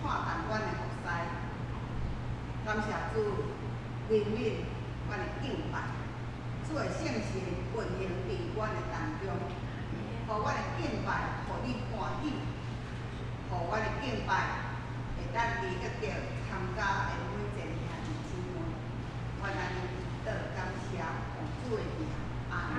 看淡阮的服侍，感谢主怜悯阮的敬拜，主的圣神运行伫阮的当中，互阮的敬拜，互你欢喜，互阮的敬拜会当利益着参加的每一个兄弟姊妹，阮安尼祈祷感谢奉主的名，阿门。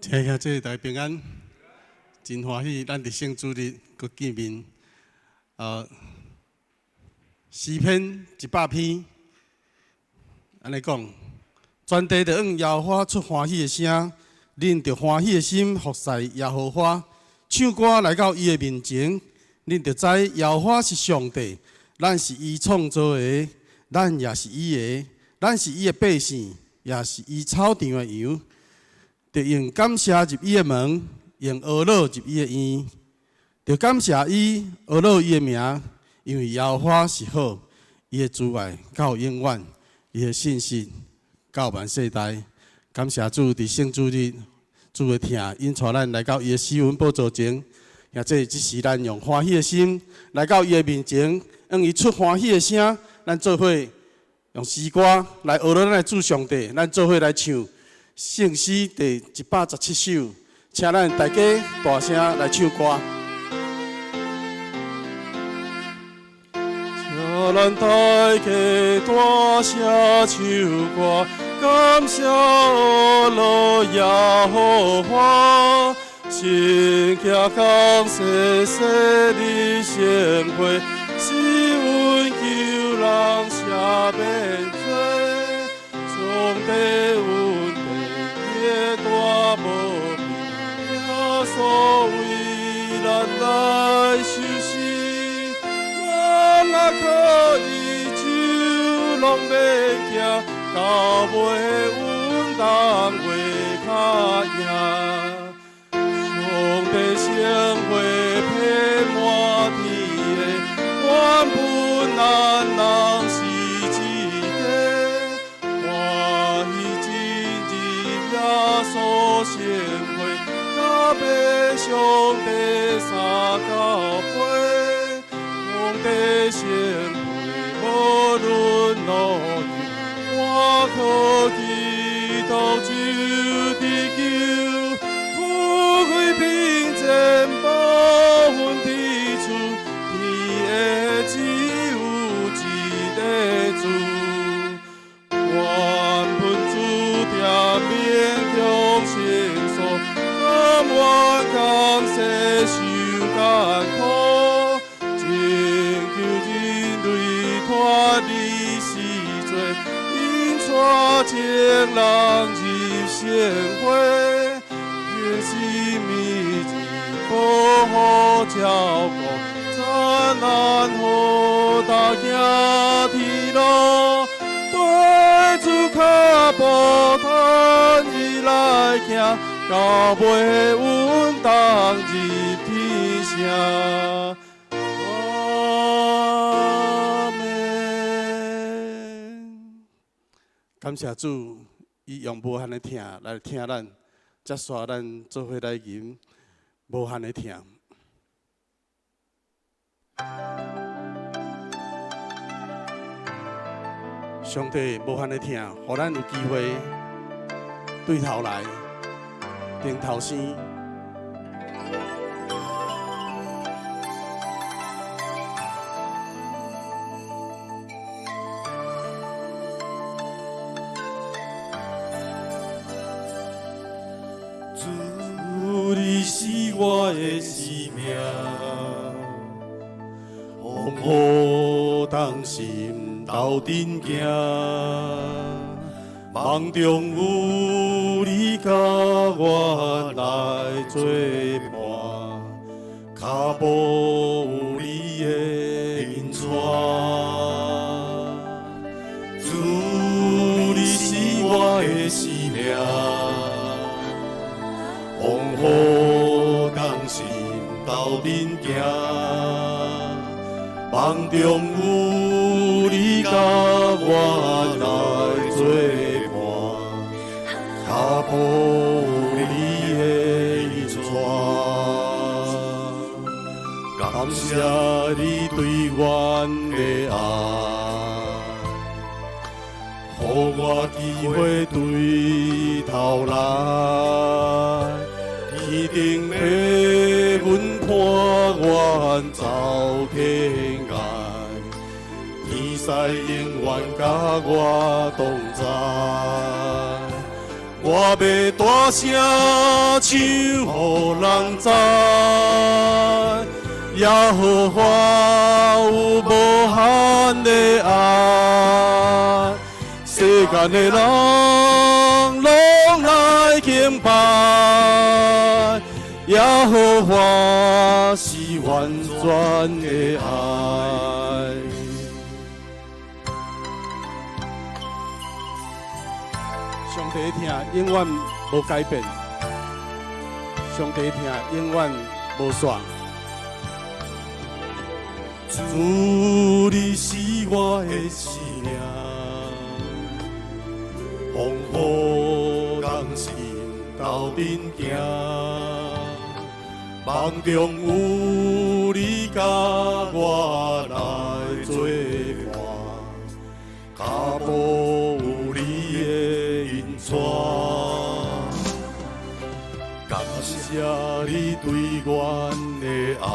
听兄这大平安，真欢喜，咱伫圣主日搁见面。诗篇100篇，安尼讲，全地着向耶和华出欢喜的声，恁着欢喜的心服侍耶和华，唱歌来到伊的面前，恁着知耶和华是上帝，咱是伊创造的，咱也是伊的，咱是伊的百姓，也是伊草场的羊。着用感谢入伊的门，用懊恼入伊的院。着感谢伊，懊恼伊的名，因为耶和华是好，伊的慈爱到永远，伊的信心到万世代。感谢主，伫圣主日，主的听，引带咱来到伊的施恩宝座前，也这只是咱用欢喜的心来到伊的面前，用伊出欢喜的声，咱做伙用诗歌来学咱的主上帝，咱做伙来唱圣诗第117首，请咱大家大声来唱歌。请咱大家大声唱歌。感谢罗耶和华，圣家讲世世的圣会，是阮救人赦免罪，上帝阮的大无边，耶稣为咱来受死，咱若可以就拢袂惊。到尾阮当为较赢，上帝圣会配满天的，原本咱人是一家，欢喜进入耶稣圣会，甲被上帝三交配，上帝圣会无论路。我可祈祷主地球，富贵平静保阮庇厝，天的只有一个主，原本注定勉强承受，甘愿甘世受艰苦，拯救人类脱离死罪。带情人入圣会，愿是秘密保护照顾，咱安好大行天路，对主脚步趁伊来行，到尾阮当入天城。感谢主，伊用无限的疼来听咱，才刷咱做伙来吟无限的疼。上帝无限的疼，互咱有机会对头来，顶头生。我的生命，风雨当心斗阵行，梦中有你甲我来作伴，脚步有你的引带，主你是我的生命，风雨当心斗阵行，梦中有你甲我来作伴，脚步有你的引带，感谢你对阮的爱，予我机会对头来。一定要阮伴阮走天涯，天使永远甲我同在。我要大声唱，予人知，耶和华有无限的爱，世间的人拢来敬拜。耶和华是完全的爱，帝的疼永远无改变，上帝的疼永远无煞。主，你是我的生命，风雨人生斗阵行，梦中有你甲我来作伴，脚步有你的引带，感谢你对阮的爱。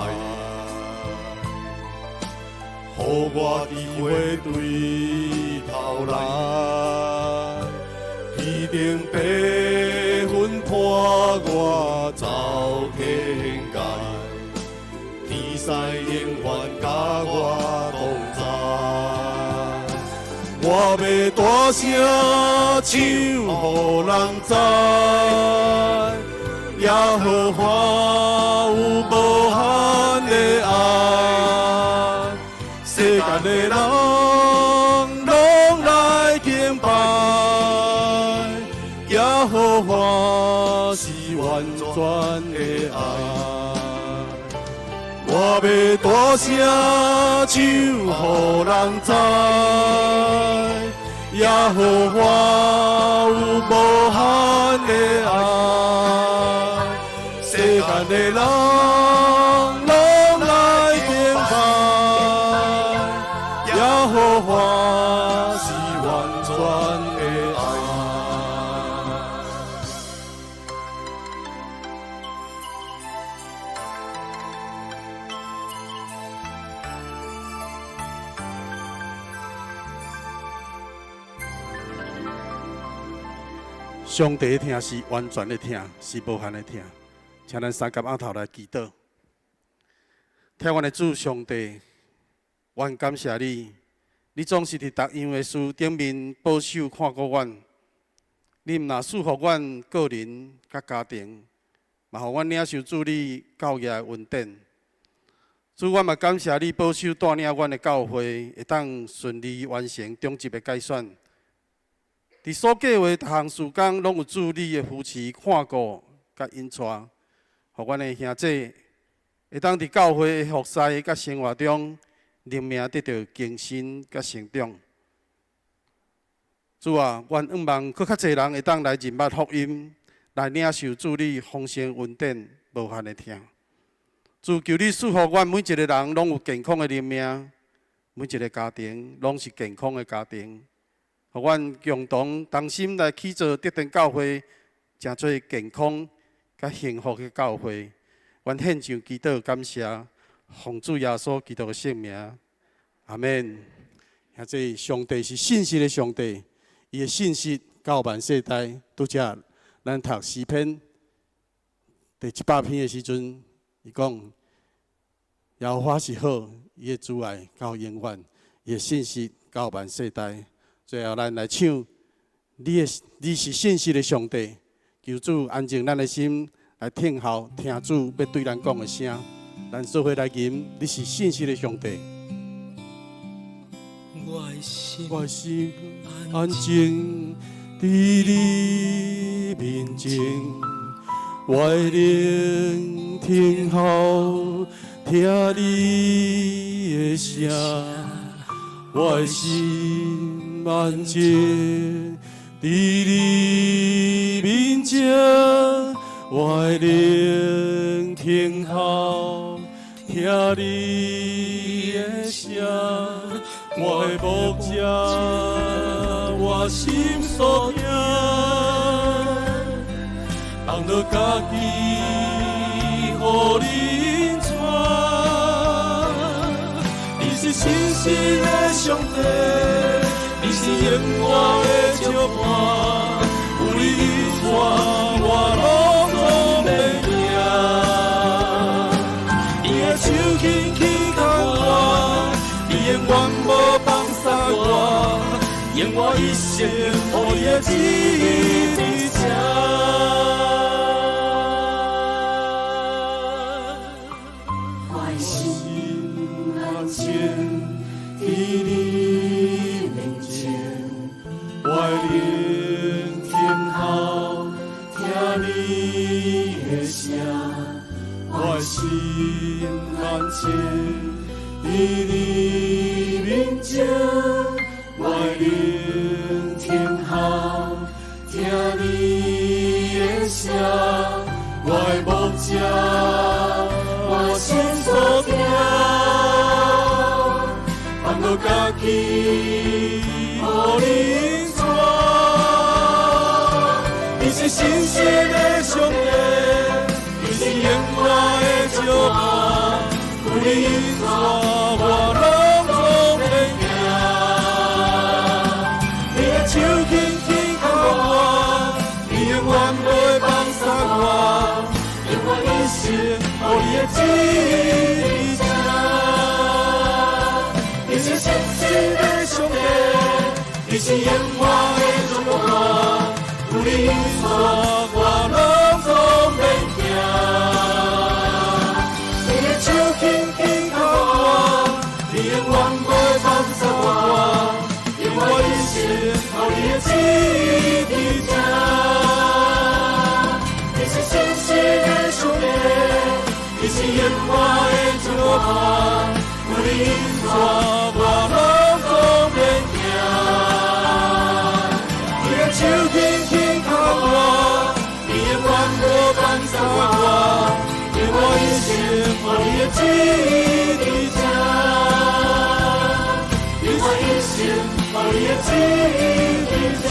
予我机会对头来，天顶白云伴我走天界，天使永远甲我同在。我要大声唱，予人知，耶和华有无限的爱。世间的人拢来敬拜，耶和华是完全的爱。我要大声唱，予人知，耶和华有无限的爱。世间的人拢来敬拜。耶和华是完全的爱。上帝的疼是完全的疼，是无限的疼。请咱三甲额头来祈祷，天阮的主上帝。阮感谢你，你总是伫逐样的事顶面保守看顾阮。你毋若赐福阮个人甲家庭，嘛互阮领受主你教业的恩典。主，阮嘛感谢你保守带领阮的教会，会当顺利完成中级的改选。伫所计划逐项事工，拢有主你的扶持看顾甲引带，互阮的兄弟会当伫教会的服侍甲生活中。灵命得到更新甲成长。主啊，愿望搁较侪人会当来认捌福音，来领受主你丰盛恩典无限的疼。主，求你赐福阮每一个人拢有健康的灵命，每一个家庭拢是健康的家庭。互阮共同同心来起造德定教会，诚做健康甲幸福的教会。愿献上祈祷感谢。奉主耶稣基督的圣名，阿门。现在上帝是信实的上帝，伊的信实到万世代。拄则咱读诗篇第100篇的时阵，伊讲耶和华是好，伊的主爱到永远，伊的信实到万世代。最后，咱来唱你是信实的上帝，求主安静咱的心，来听候听主要对咱讲的声。咱做伙来吟，你是信实的上帝。我的心安静伫你面前，我的灵听候听你的声，我的心安静伫你面前，我的灵听候。听你的声，我的牧者，我心所惊，放落家己，予你带。你是信实的上帝，你是永远的相伴，有你引带，我拢总袂惊。手轻轻牵我，你永远无放下我，愿我一生予你的旨意伫这。我的心安静伫你面前，我的灵听。声，我的心安静。伫你面前，我会聆听候，听你的声，我的目者，我心所听，放我家己，予你带。你是信实的上帝，你是永远的祝福，有你引带，我拢总袂惊。你的手轻轻牵我，你永远袂放松我，永远一生，予你的旨意听。你是信实的上帝，你是永远的祝福。有你引带，我拢总袂惊。你的手轻轻牵我，你永远袂放松我，永远一生，予你的旨意听。你是信实的上帝，你是永远的祝福，有你引带，我拢总袂惊。手轻轻牵我，你永远无放松我，永远一生，予你的旨意听。永远一生，予你的旨意听。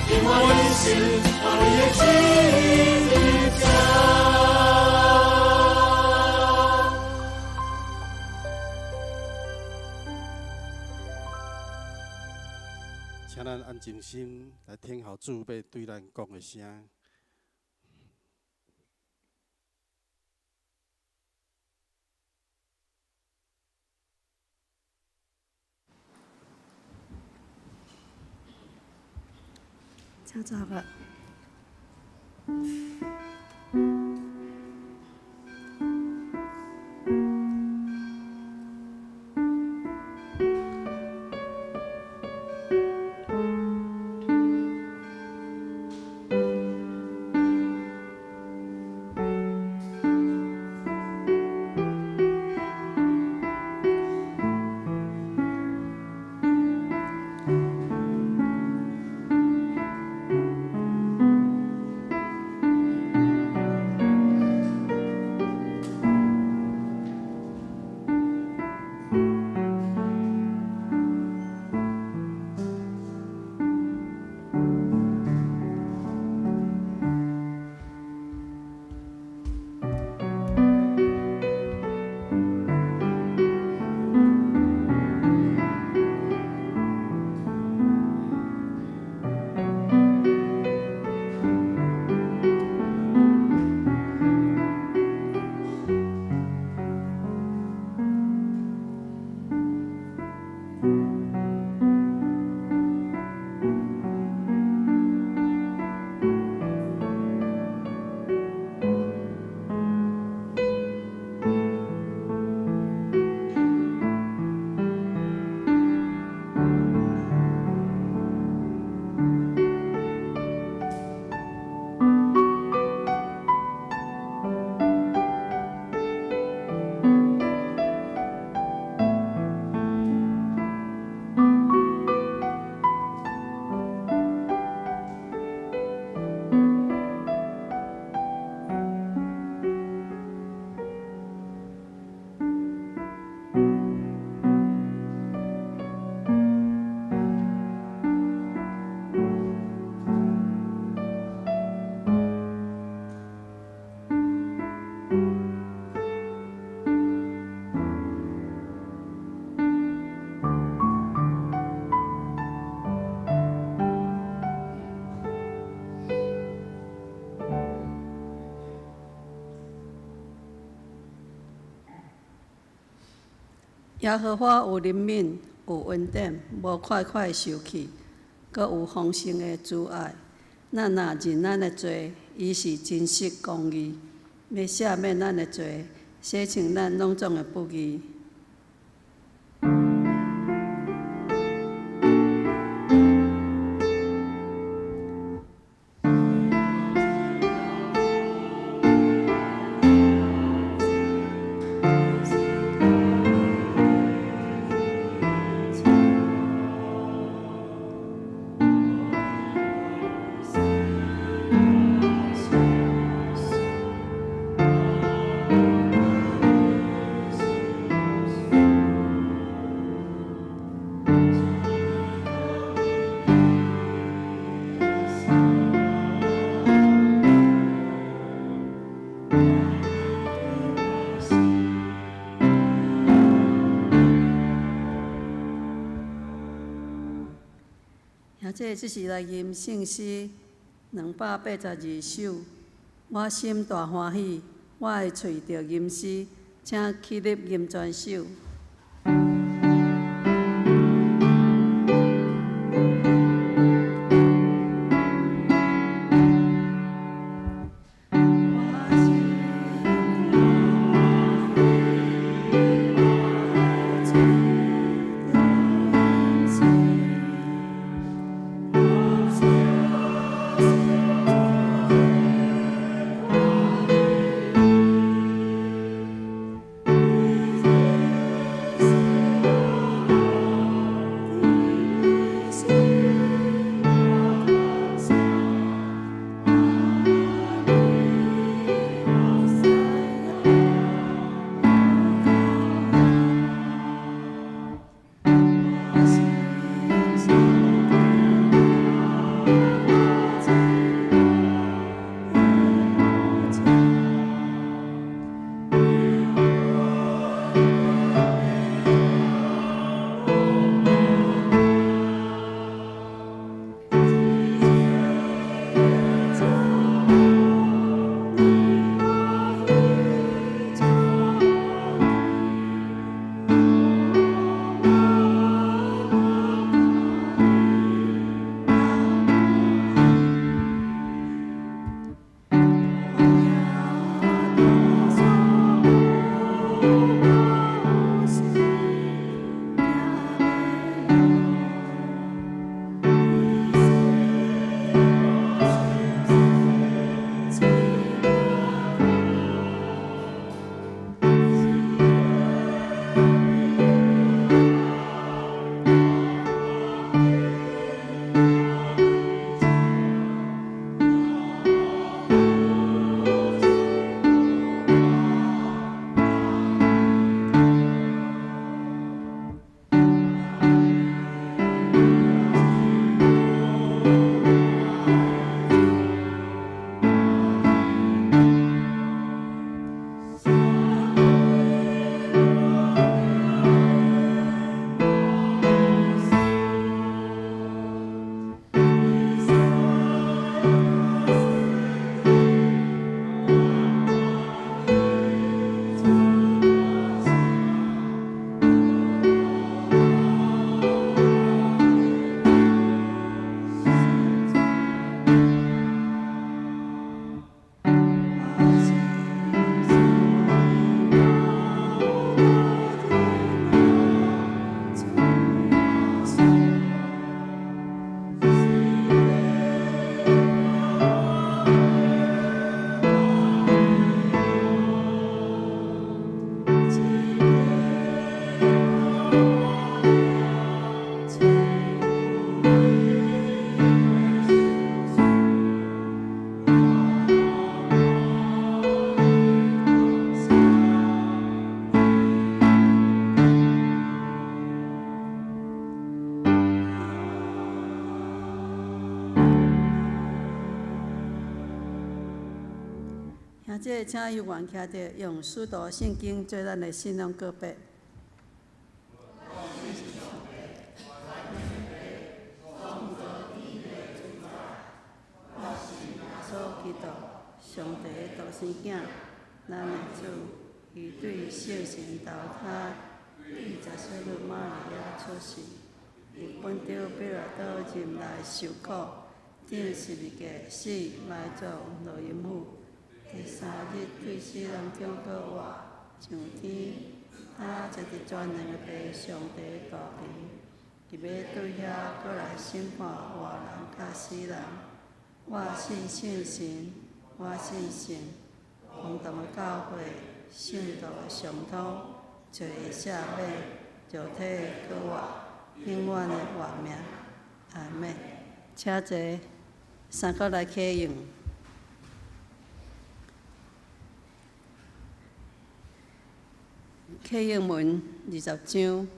永远一生，予你的旨意听。请咱安静心来听候主要对咱讲的声。请坐吧。耶和华有怜悯，有恩典，无快快受气，阁有丰盛的慈爱。咱若认咱的罪，伊是真实公义，要赦免咱的罪，洗清咱拢总的不义。兄弟，即是来吟圣诗282首，我心大欢喜，我的喙着吟诗，请起立吟全首。兄弟，请有缘徛着，用使徒圣经做咱的信仰告白。所基督，上帝的独生囝，咱的主，伊对圣神投胎，伊在小女玛利亚出世，伊本着彼拉多任内受苦，顶十字架死，埋葬落阴府。第三日，对死人中搁活，上天，他就伫全能的爸上帝的大边，伊要对遐搁来审判活人甲死人。我信圣神，我信神，共同的教会，圣道的上通，罪的赦免，肉体的搁活，永远的活命。阿们。请坐，三个来启用。启应文20章，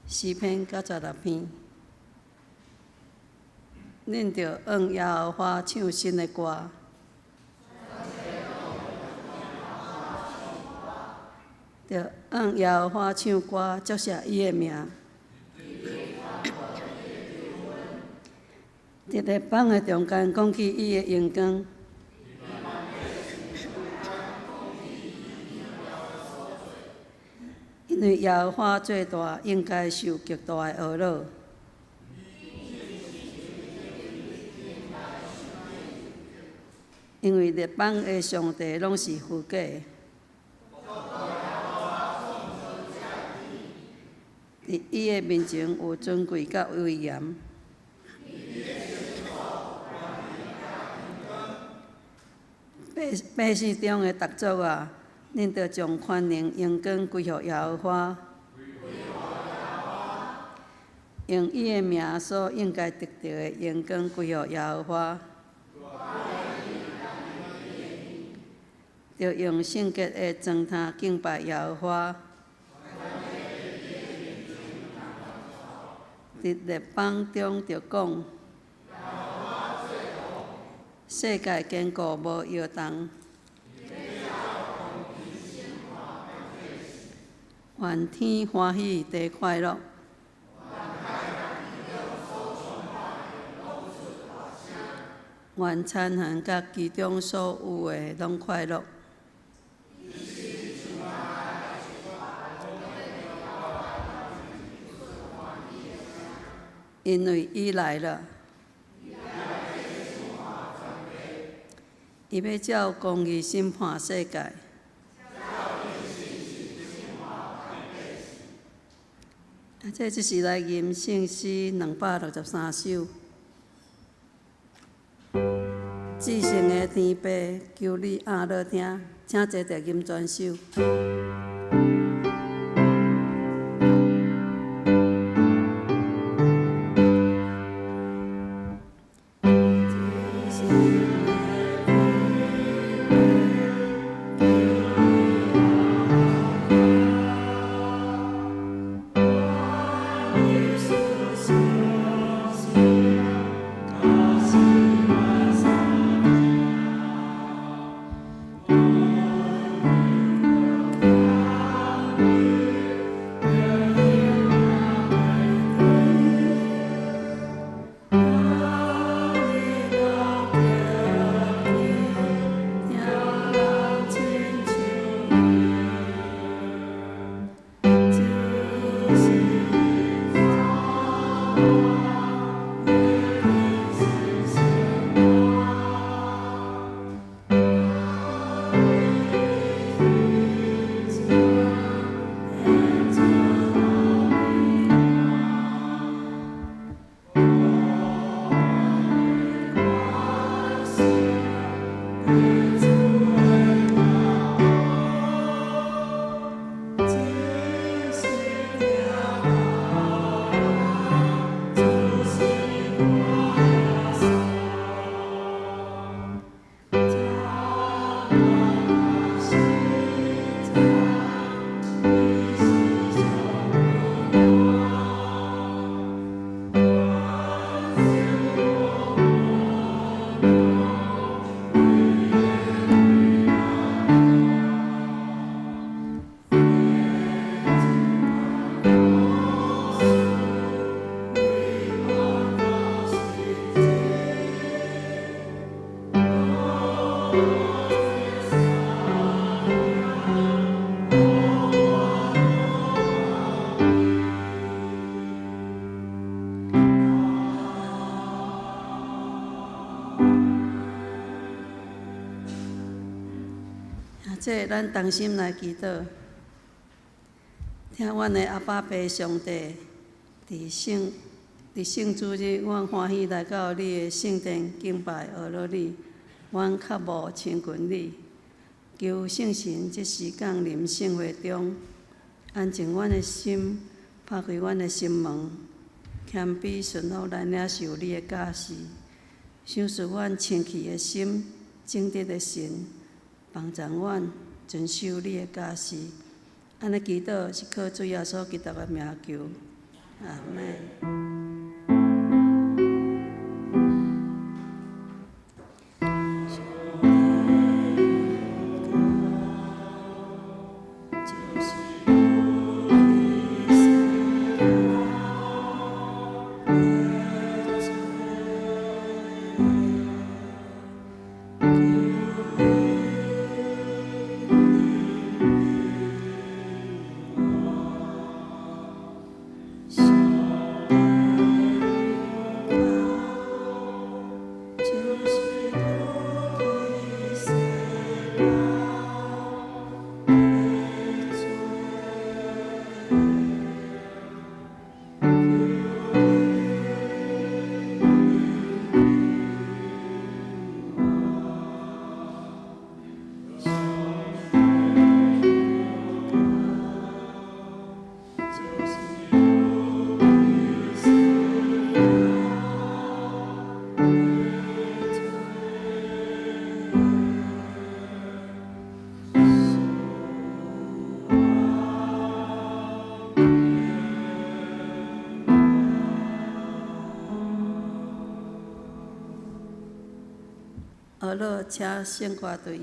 诗篇96篇。恁着向耶和华唱新的歌，着向耶和华唱歌，祝谢伊的名。伫个房的中间讲起伊的荣光。因为耶和华最大，应该受极大的懊恼。因为列邦的上帝拢是虚假的。伫伊的面前有尊贵甲威严。百姓中的逐族啊，恁着将宽容、荣光归予耶和华，用伊的名所应该得到的荣光归予耶和华，着用圣洁的装坛敬拜耶和华。伫列邦中着讲，世界坚固无摇动，愿天欢喜地快乐。愿参韩甲其中所有的拢快乐。因为伊来了，伊要照公义审判世界。这就是来吟圣诗263首。至圣的天父，求你阿落听，请坐着吟全首。这咱同心来祈祷，听阮的阿爸爸上帝，伫圣主日，阮欢喜来到你的圣殿敬拜学乐你，阮较无亲近你，求圣神即时降临圣会中，安静阮的心，拍开阮的心门，谦卑顺服来领受你的教示，赏赐阮清气的心，正直的心。帮助阮遵守你的教示，安尼祈祷是靠主耶稣基督的名求，阿门。何乐请献歌队。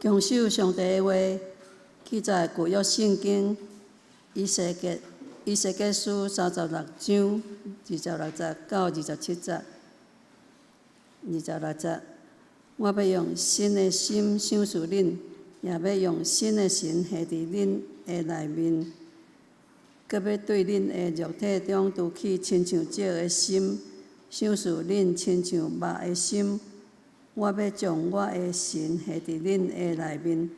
强守上帝的话，记载旧约圣经以西结书36章26节到27节。26节，我要用新的心赏赐恁，也要用新的神下伫恁的内面，搁要对恁的肉体中除去亲像石的心，赏赐恁亲像肉的心。我要将我的神下伫恁的内面，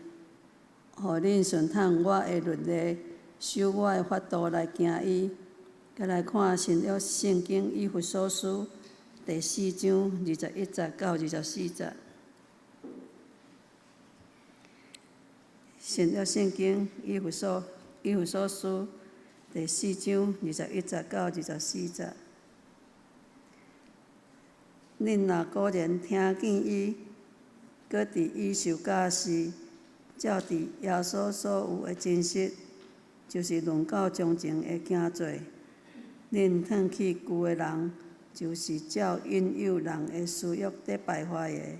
互恁顺通我的律例，守我的法度来行伊。再来看新约圣经以弗所书第4章21节到24节。新约圣经以弗所书第4章21节到24节。恁若果然听见伊，搁伫伊受教时，照伫耶稣所有的真实，就是论到将前的行罪，恁褪去旧的人，就是照引诱人的私欲得败坏的，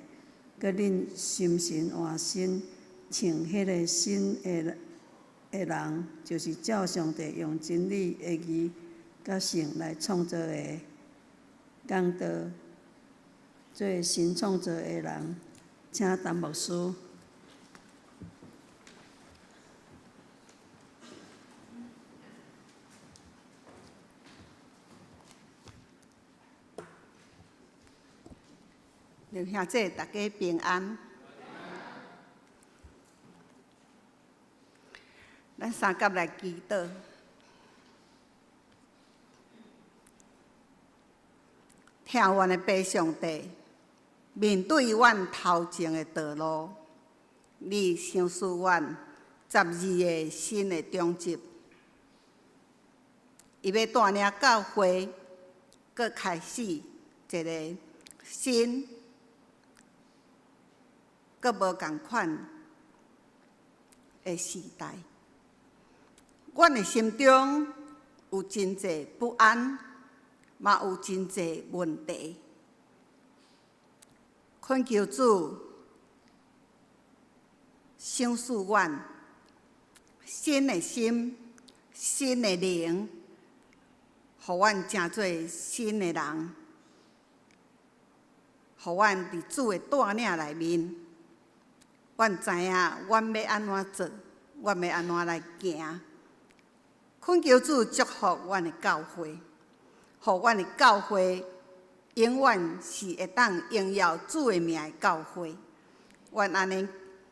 搁恁心神换新，像迄个新的人，就是照上帝用真理的义甲性来创造的，讲道做新创造的人，请陈牧师。弟兄姊，大家平安。咱三甲来祈祷。听阮的爸上帝，面对阮头前的道路，你赏赐阮12个新的种子，伊要带领教会，搁开始一个新。搁无共款的时代，阮的心中有真侪不安，嘛有真侪问题。恳求主赏赐阮新的心、新的灵，互阮成做新的人，互阮伫主的带领内面。阮知影，阮要安怎做，阮要安怎来行。恳求主祝福阮的教会，互阮的教会永远是会当荣耀主的名的教会。阮安尼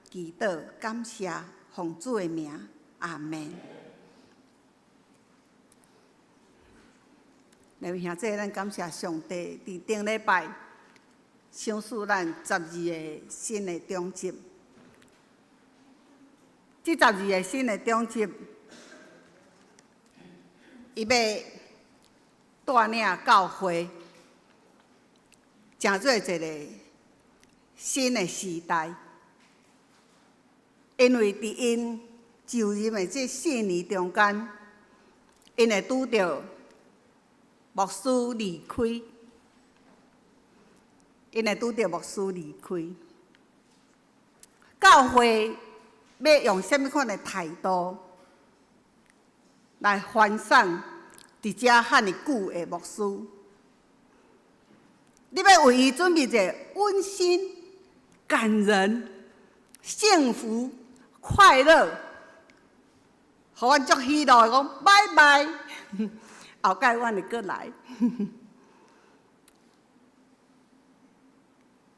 祈祷，感谢奉主的名，阿门。弟兄姊，咱感谢上帝，伫顶礼拜赏赐咱12个新的种子。这12个新的种子，伊要带领教会，成做一个新的时代。因为伫因就任的这4年中间，因会拄着牧师离开，教会。要用什么款的态度来欢送伫遮遐尼久的牧师？你要为伊准备一个温馨、感人、幸福、快乐，互阮足喜乐的讲拜拜，后摆阮会过来。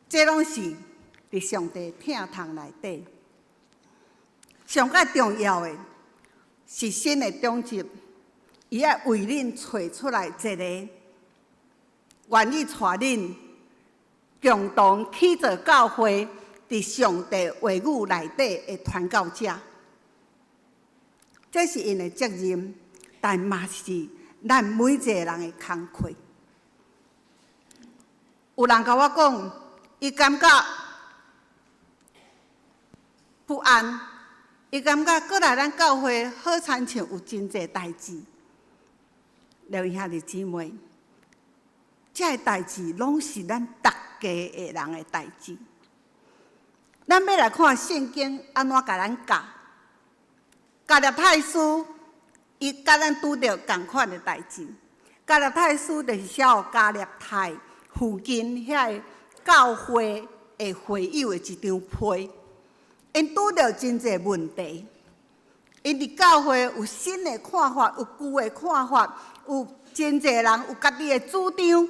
这拢是伫上帝疼痛内底。上较重要的是新的种子，伊要为恁找出来一个愿意带恁共同去做教会，伫上帝话语内底的传教者。这是因的责任，但嘛是咱每一个人的工课。有人甲我讲，伊感觉不安。伊感觉过来咱教会好亲像有真侪代志，弟兄姊妹，这代志拢是咱大家的人的代志。咱要来看圣经安怎甲咱教，加勒太书伊甲咱拄着同款的代志。加勒太书就是写予加勒太附近遐教会的会友的一张批。因拄着真侪问题，因伫教会有新的看法，有旧的看法，有真侪人有家己的主张，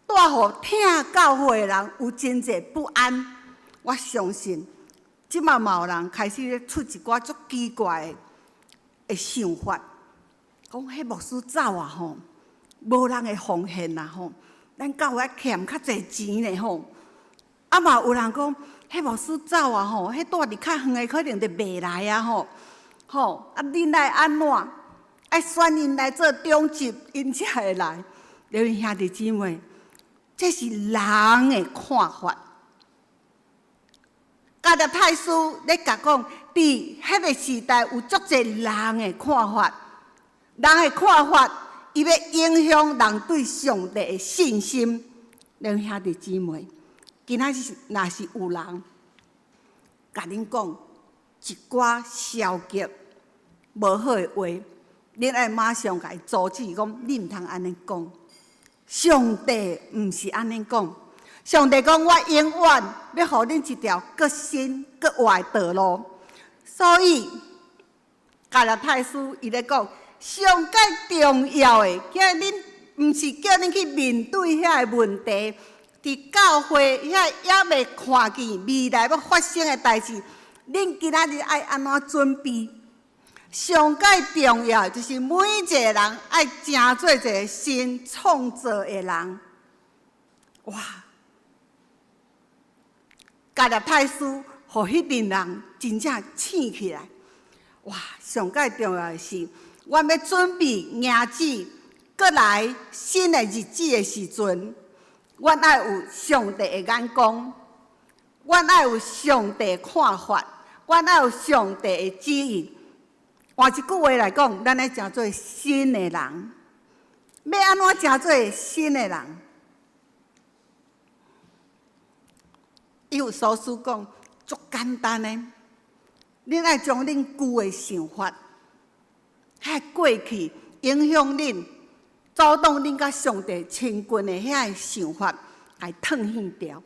带互听教会的人有真侪不安。我相信，即嘛有人开始咧出一寡足奇怪的想法，讲迄牧师走啊吼，无人会奉献啊吼，咱教会欠较侪钱咧吼，啊嘛有人讲。迄牧师走啊吼，迄住伫较远的可能就袂来啊吼，啊恁来安怎？爱选因来做种子，因才会来。弟兄兄弟姊妹，这是人的看法。加勒太师咧甲讲，伫迄个时代有足侪人的看法，人的看法，伊要影响人对上帝的信心。恁兄弟姊妹，今仔日若是有人甲恁讲一寡消极、无好的话，恁爱马上甲伊阻止，讲你毋通安尼讲。上帝毋是安尼讲。上帝讲：“我永远要互恁一条更新、更活的道路。”所以，加勒太书伊咧讲，上介重要的，叫恁毋是叫恁去面对遐个问题，伫教会遐也未看见未来要发生的代志，恁今仔日爱安怎准备？上介重要就是每一个人爱成做一个新创造的人。哇！加勒太书，互迄群人真正醒起来。哇！上介重要的是，阮要准备迎子，搁来新的日子的时阵，阮爱有上帝的眼光，阮爱有上帝的看法，阮爱有上帝的指引。换一句话来讲，咱要成做新的人。要安怎成做新的人？伊有所书讲，足简单的，恁爱将恁旧的想法、遐过去影响恁、阻挡恁甲上帝亲近的遐想法，来褪去掉。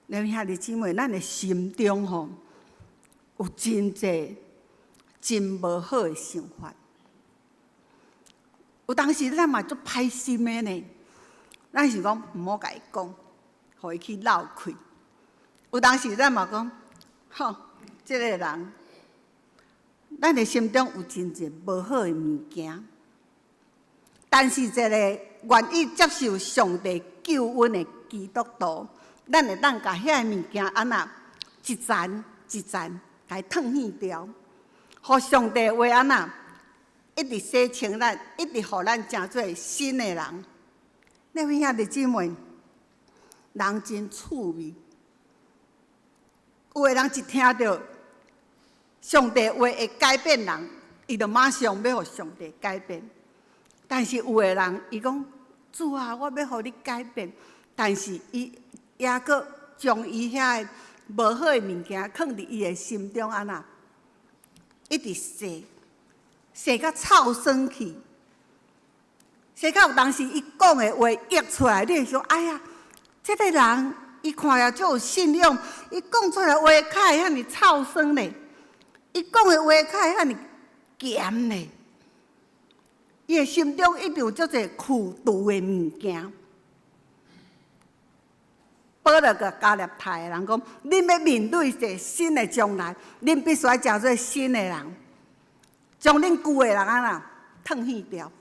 恁兄弟姊妹，咱的心中吼有真济真无好的想法，有当时咱嘛足歹心的呢。咱是讲毋好甲伊讲。互伊去闹开，有当时咱嘛讲，吼，即个人，咱的心中有真侪无好的物件，但是一个愿意接受上帝救恩的基督徒，咱会当甲遐个物件安那一层一层来褪去掉，互上帝话安那一直洗清咱，一直互咱成做新的人。恁位兄弟姊妹。人真趣味，有个人一听到上帝话会改变人，伊就马上要互上帝改变。但是有个人，伊讲主啊，我要互你改变，但是伊也阁将伊遐无好的物件放伫伊的心中安那，一直洗到臭酸去，洗到有当时伊讲的话译出来，你会想，哎呀！这个人，伊看了就有信用，伊讲出来话较会遐尼臭酸呢，伊讲的话较会遐尼咸呢。伊的心中一定有足侪苦毒的物件。保罗甲加勒太的人讲：，恁要面对一个新的将来，恁必须要成做新的人，将恁旧的人安那褪去掉，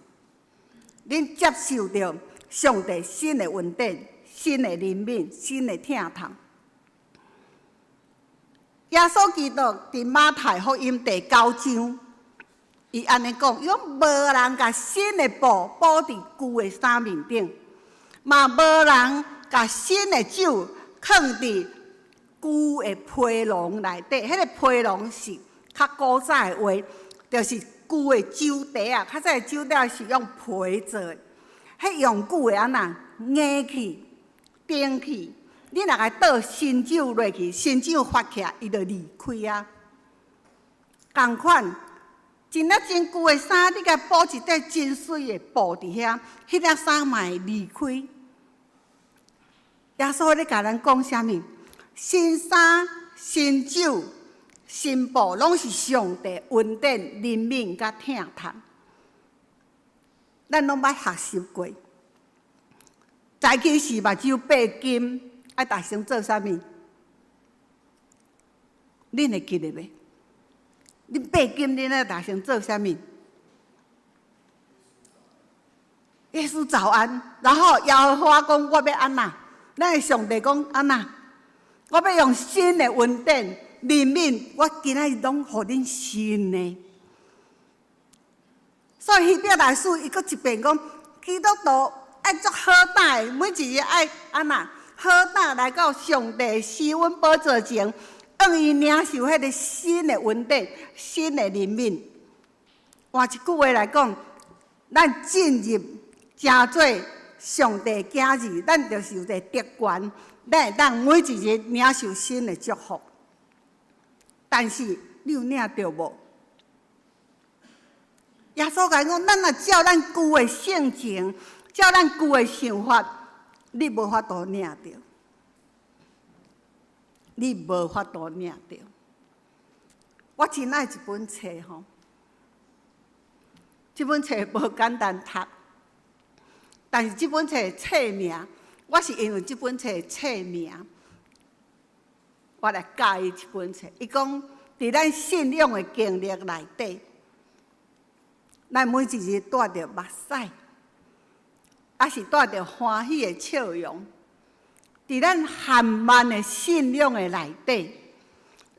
恁接受着上帝新的恩典。新的怜悯，新的疼痛。耶稣基督伫马太福音第9章，伊安尼讲：，伊讲无人甲新的布补伫旧的衫面顶，嘛无人甲新的酒放伫旧的皮囊内底。迄个皮囊是较古早的话，就是旧的酒袋啊。较早的酒袋是用皮做的，迄用久的安那硬去。顶去，你若甲倒新酒落去，新酒发起来，伊就离开啊。同款，真啊真旧的衫，你甲补一块真水的布伫遐，迄粒衫嘛会离开。耶稣咧甲咱讲啥物？新衫、新酒、新布，拢是上帝恩典、怜悯甲疼痛，咱拢捌学习过。早起是目睭8金，爱大声做啥物？恁会记得袂？恁8金，恁爱大声做啥物？耶稣早安，然后耶和华讲我要安那？咱的上帝讲安那？我要用新的恩典、怜悯，我今仔日拢互恁新的。所以希伯来书伊阁一遍讲，基督徒。爱足好歹，每一日爱安那好胆来到上帝施恩宝座前，让伊领受迄个新的稳定、新的怜悯。换一句话来讲，咱进入真做上帝囝儿，咱就是有一个特权，咱会当每一日领受新的祝福。但是你有领到无？耶稣讲讲，咱若照咱旧的性情，照咱旧的想法，你无法度领到，你无法度领到。我真爱一本册吼，这本册无简单读，但是这本册的册名，我是因为这本册的册名，我来教伊这本册。伊讲，伫咱信仰的经历内底。咱每一日带着目屎，还是带着欢喜的笑容，伫咱含慢的信仰的内底，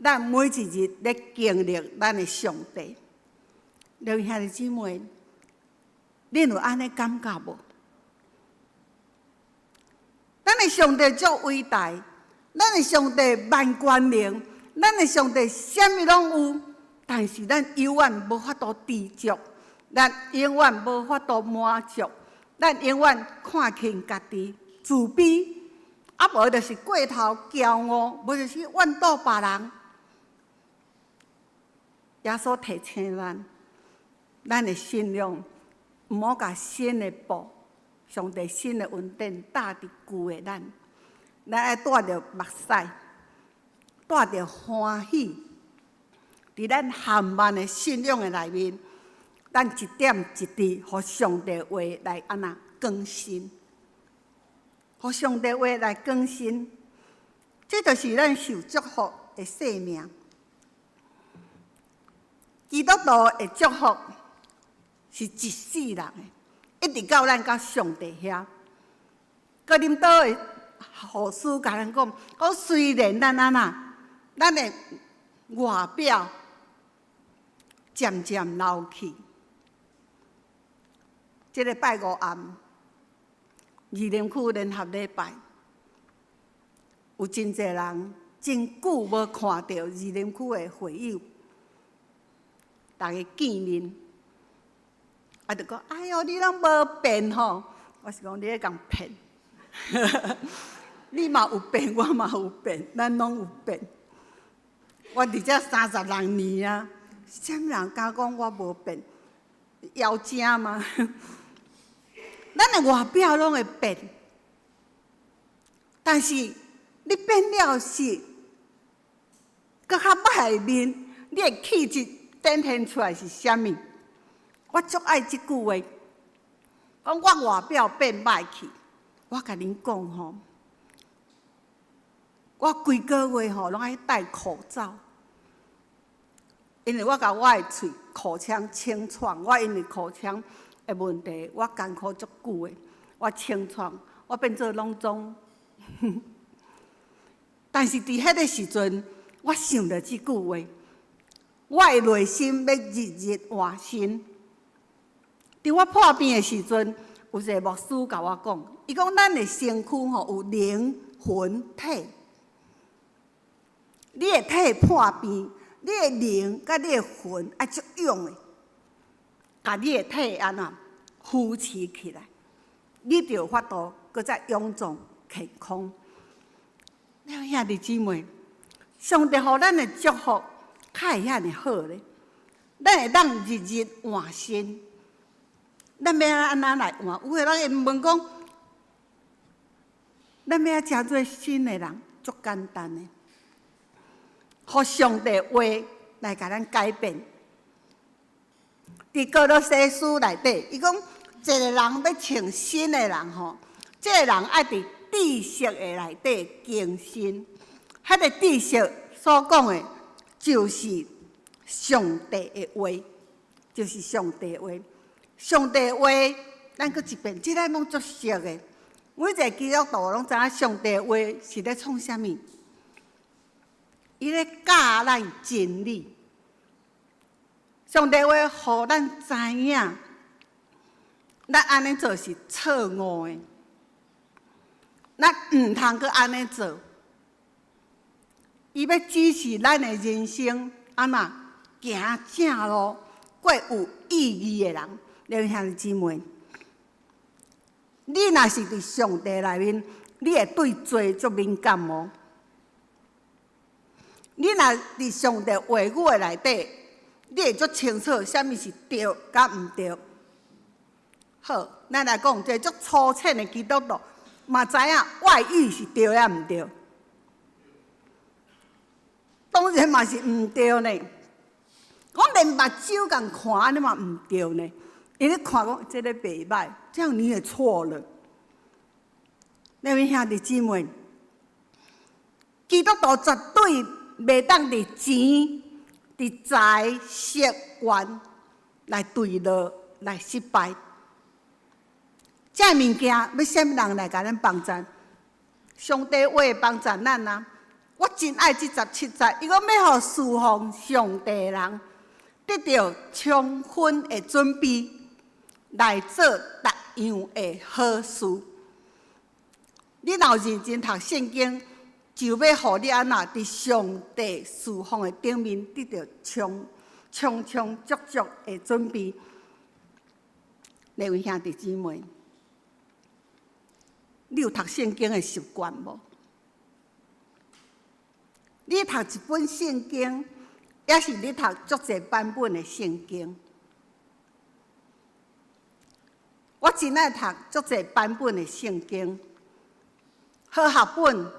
咱每一日咧经历咱的上帝。留兄弟姊妹，恁有安尼感觉无？咱的上帝足伟大，咱的上帝万权能，咱的上帝啥物拢有，但是咱永远无法度知足。咱永远无法度满足，咱永远看轻家己，自卑，啊无就是过头骄傲，无就是怨妒别人。耶稣提醒咱的信仰，毋好甲新的布、上帝新的稳定搭伫旧的咱，咱爱带着目屎，带着欢喜，伫咱含慢的信仰的内面。咱一点一滴，互上帝话来安那更新，互上帝话来更新，这就是咱受祝福的生命。基督徒的祝福是一世人的，一直到咱到上帝遐。哥林多的护士甲咱讲，讲虽然咱安那，咱的外表渐渐老去。这个拜五暗，二林区联合礼拜，有真侪人真久无看到二林区的会友，大家见面，就讲：哎哟，你拢无变吼！我是讲你咧讲骗，你嘛有变，我嘛有变，咱拢有变。我伫遮36年啊，啥人敢讲我无变？妖精吗？咱的外表拢会变，但是你变了是，搁较歹的面，你的气质展现出来是啥物？我足爱即句话，讲我外表变歹去，我甲恁讲吼，我规个月吼拢爱戴口罩，因为我甲我的喙口腔清创，我因为口腔的问题，我艰苦足久的，我清创，我变做拢总。但是伫迄个时阵，我想着即句话，我的内心要日日换新。伫我破病的时阵，有一个牧师甲我讲，伊讲咱的身躯吼有灵魂体，你的体破病，你的灵甲你的魂爱足勇的。把你的体安怎扶持起来，你就有法度搁再勇壮健康。兄弟姊妹，上帝予咱的祝福，较会遐尼好咧。咱会当日日换新，咱要安怎来换？有个人会问讲，咱要真做新的人，足简单的，互上帝话来甲咱改变。伫哥罗西书内底，伊讲一个人要称新的人吼，这个人爱伫知识的内底更新。迄个知识所讲的，就是上帝的话，就是上帝的话。上帝的话，咱搁一遍，即个拢足熟的。每一个基督徒拢知影上帝的话是咧创啥物？伊咧教咱真理。上帝话，互咱知影，咱安尼做是错误的。咱毋通阁安尼做。伊要指示咱的人生安怎行正路，过有意义的人。弟兄姊妹，你若是伫上帝内面，你会对罪足敏感无？你若伫上帝话语的内底，你会足清楚啥物是对甲毋对。好，咱来讲，一个足粗浅的基督徒，嘛知影外语是对也毋对。当然嘛是毋对呢。我连目睭共看安尼嘛毋对呢。因为看讲这个袂歹，这样你也错了。那位兄弟姊妹，基督徒绝对袂当伫钱、伫财、色、权来对落来失败。这物件要啥物人来甲咱帮助？上帝话会帮助咱啊！我真爱这17节，伊讲要互侍奉上帝的人得到充分的准备，来做逐样的好事。你若认真读圣经，就要互你安那伫上帝侍奉的顶面得到充足足的准备。各位兄弟姊妹，你有读圣经的习惯无？你读一本圣经，也是你读足侪版本的圣经。我真爱读足侪版本的圣经，和合本、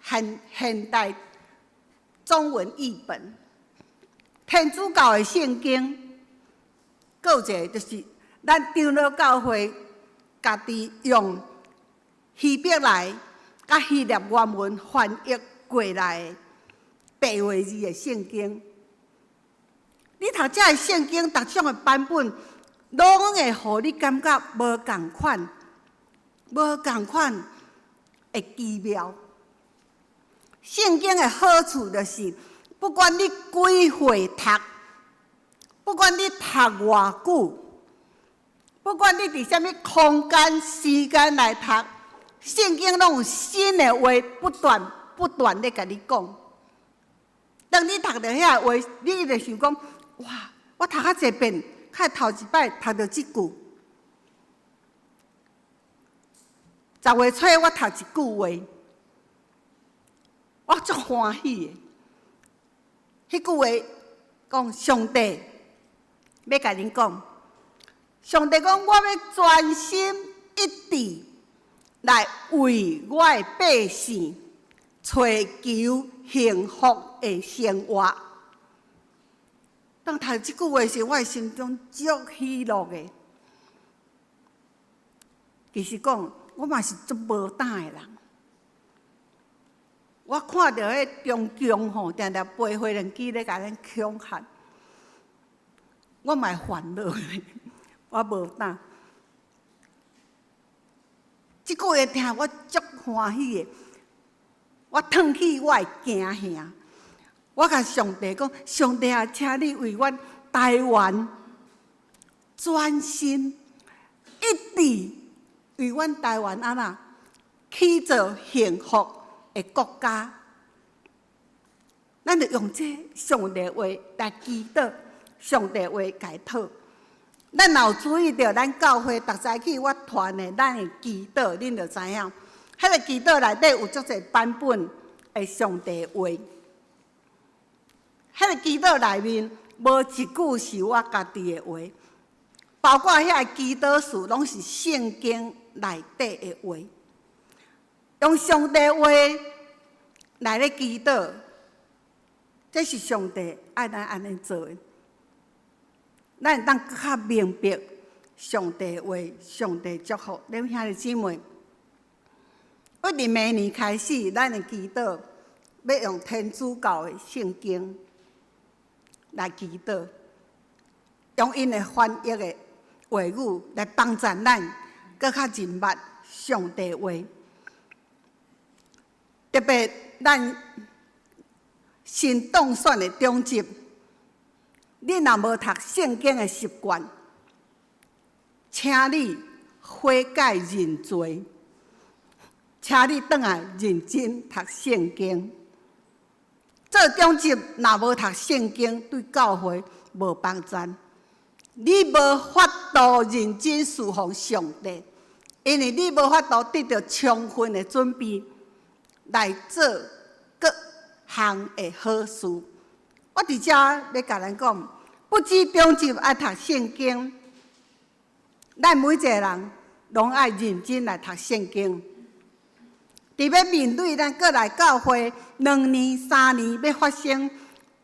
现代中文译本、天主教的圣经，还有一个就是咱长老教会家己用希伯来甲希腊原文翻译过来的白话字的圣经。你读这个圣经，逐种的版本，拢会互你感觉无共款的奇妙。圣经的好处就是，不管你几岁读，不管你读偌久，不管你伫什么空间、时间来读，圣经拢有新的话不断咧甲你讲。当你读到遐话，你就想讲：哇！我读较侪遍，较头一摆读到即句。10月初我读一句话，我足欢喜的。迄句话讲：上帝要甲恁讲，上帝讲：我要专心一致来为我的百姓找求幸福的生活。当读这句话时，我的心中足喜乐的。其实讲，我嘛是足无胆的人。我看到迄中共吼，定定飞飞轮机咧，甲咱恐吓，我嘛会烦恼的。我无胆。这句话听我足欢喜的。我腾起我的惊吓，我甲上帝讲：上帝啊，请你为阮台湾专心一致，为阮台湾安那起造幸福的国家。咱就用这上帝话来祈祷，上帝话解讨。咱若有注意到咱教会逐早起我传的咱的祈祷，恁就知影。迄个祈祷内底有足侪版本的上帝话，迄个祈祷内面无一句是我家己的话，包括遐个祈祷词拢是圣经内底的话，用上帝话来咧祈祷，这是上帝爱咱安尼做的。咱会当更较明白上帝话，上帝祝福。恁兄弟姊妹。我伫明年开始，咱的祈祷要用天主教的圣经来祈祷，用因的翻译的话语来帮助咱更较认捌上帝话。特别咱新当选的中职，你若无读圣经的习惯，请你悔改认罪。请你转来认真读圣经。做中职若无读圣经，对教会无帮助。你无法度认真侍奉上帝，因为你无法度得到充分的准备来做各项的好事。我伫遮要甲咱讲，不止中职爱读圣经，咱每一个人拢爱认真来读圣经。伫要面对咱过来教会2年、3年要发生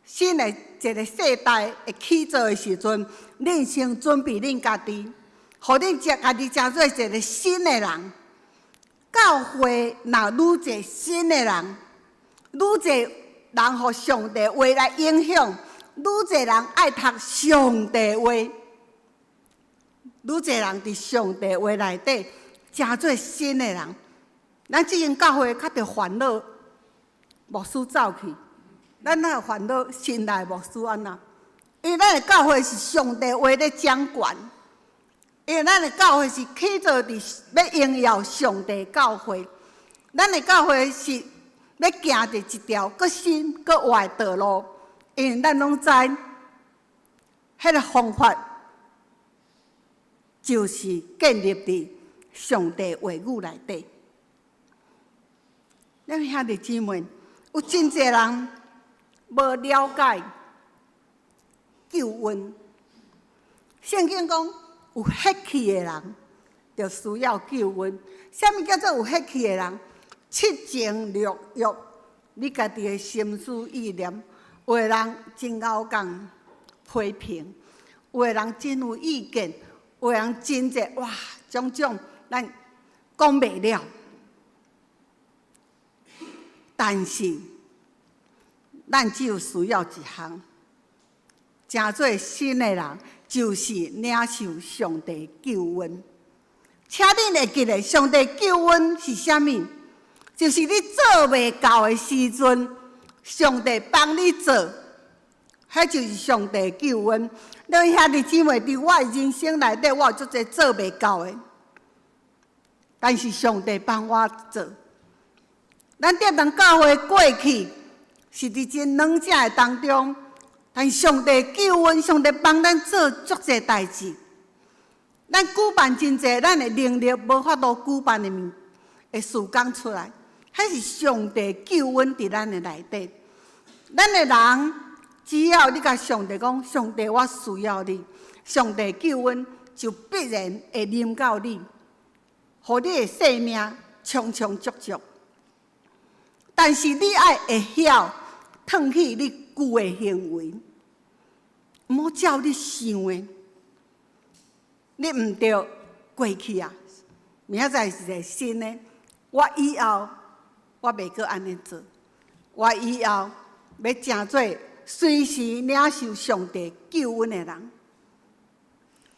新的一个世代会起造的时阵，恁先准备恁家己，互恁家己成做一个新的人。教会若愈侪新的人，愈侪人互上帝话来影响，愈侪人爱读上帝话，愈侪人伫上帝话内底成做新的人。咱即间教会较着烦恼，牧师走去，咱哪有烦恼？新来牧师安那？因为咱的教会是上帝话咧掌管，因为咱的教会是起造伫要荣耀上帝教会，咱的教会是要行着一条搁新搁活的道路，因为咱拢知，迄个方法就是建立伫上帝话语内底。咱兄弟姊妹，有真侪人无了解救恩。圣经讲，有血气的人就需要救恩。什么叫做有血气的人？七情六欲，你家己的心思意念，有的人真拗讲批评，有的人真有意见，有的人真侪哇，种种咱讲袂了。但是，咱只有需要一项，成做新的人，就是领受上帝救恩。请恁会记得，上帝救恩是啥物？就是你做袂到的时阵，上帝帮你做，迄就是上帝救恩。咱兄弟姊妹，伫我的人生内底，我有足侪做袂到的，但是上帝帮我做。咱踮人教会过去是伫真软正的当中，但上帝救恩，上帝帮咱做足侪代志。咱举办真侪，咱的能力无法度举办的事工出来，迄是上帝救恩伫咱的内底。咱的人只要你甲上帝讲，上帝我需要你，上帝救恩就必然会临到你，互你的生命充充足足。但是你爱会晓脱去你旧的行为，毋好照你想的。你毋对过去啊，明仔载是一个新的。我以后我袂阁安尼做，我以后要成做随时领受上帝救恩的人。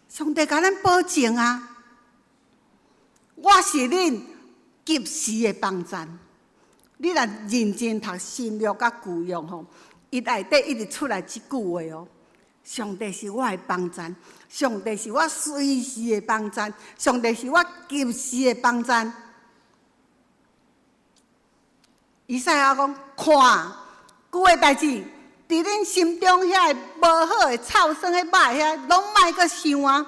上帝甲咱保证啊，我是恁及时的帮助。你若认真读新约甲旧约吼，伊内底一直出来即句话哦：上帝是我的帮助，上帝是我随时的帮助，上帝是我及时的帮助。以赛亚讲：看，旧的代志，伫恁心中遐无好的、臭酸的、歹遐，拢莫阁想啊，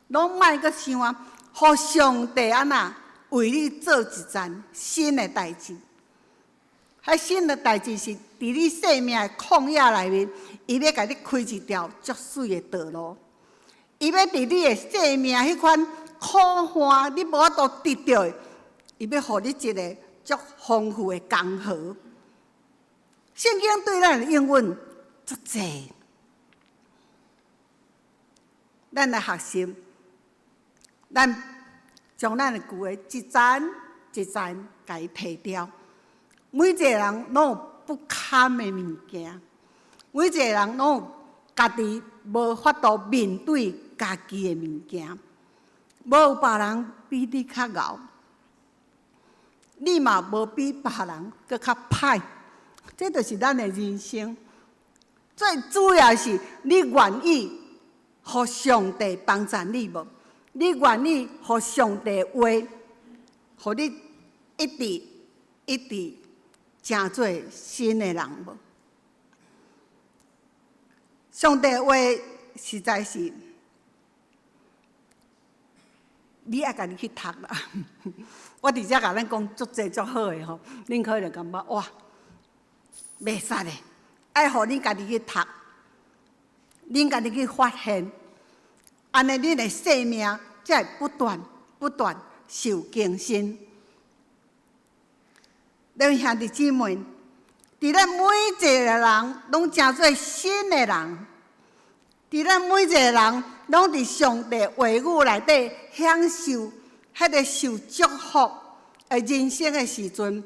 拢莫阁想啊，互上帝安那为你做一件新的代志。迄新的代志是伫你生命的旷野内面，伊要甲你开一条足水的道路。伊要伫你的生命迄款苦旱，你无法度得到的，伊要互你一个足丰富的江河。圣经对咱的应允足济，咱来学习，咱将咱的旧的一层一层甲伊摕掉。每一个人拢有不堪的物件，每一个人拢有家己无法度面对家己的物件。无有别人比你较敖，你嘛无比别人搁较歹。这就是咱的人生。最主要是你愿意互上帝帮助你无？你愿意互上帝话，互你一直成做新的人无？上帝话实在是，你爱家己去读啦。我直接甲咱讲足济足好诶吼，恁可能感觉哇，袂使诶，爱互恁家己去读，恁家己去发现，安尼恁诶生命才会不断受更新。咱兄弟姊妹，伫咱每一个人拢成做新诶人，伫咱每一个人拢伫上帝话语内底享受迄个受祝福诶人生诶时阵，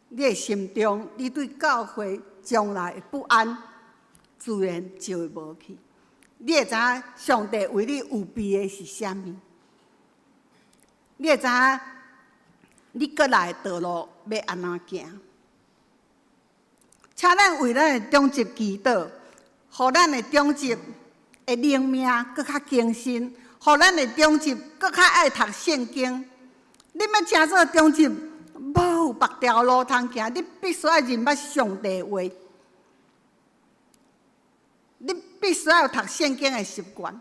你诶心中，你对教会将来诶不安，自然就会无去。你会知影上帝为你有备诶是啥物？你会知影你过来诶道路要安怎行？请咱为咱诶中职祈祷，互咱诶中职诶灵命搁较更新，互咱诶中职搁较爱读圣经。你要成做中职，无有别条路通行，你必须要认捌上帝话，你必须要有读圣经诶习惯。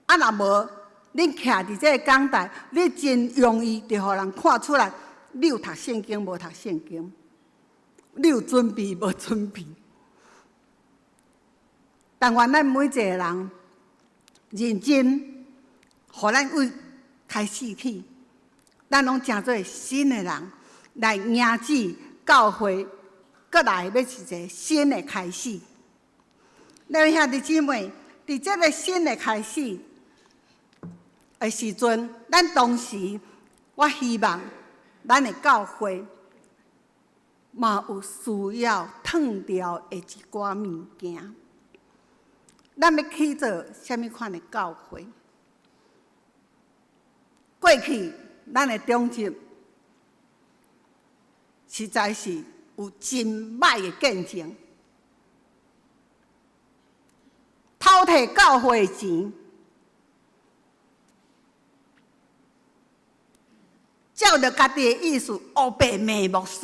啊，若无，恁徛伫这个讲台，你真容易就互人看出来，你有读圣经无读圣经，你有准备无准备。但愿咱每一个人认真，互咱为开始起，咱拢成做新的人，来迎接教会，搁来要是一个新的开始。咱兄弟姊妹，伫这个新的开始的时阵，咱同时，我希望咱的教会嘛有需要脱掉的一寡物件。咱要去做什么款的教会？过去咱的中职实在是有真歹的见证，偷摕教会的钱，照着家己的意思黑白骂牧师，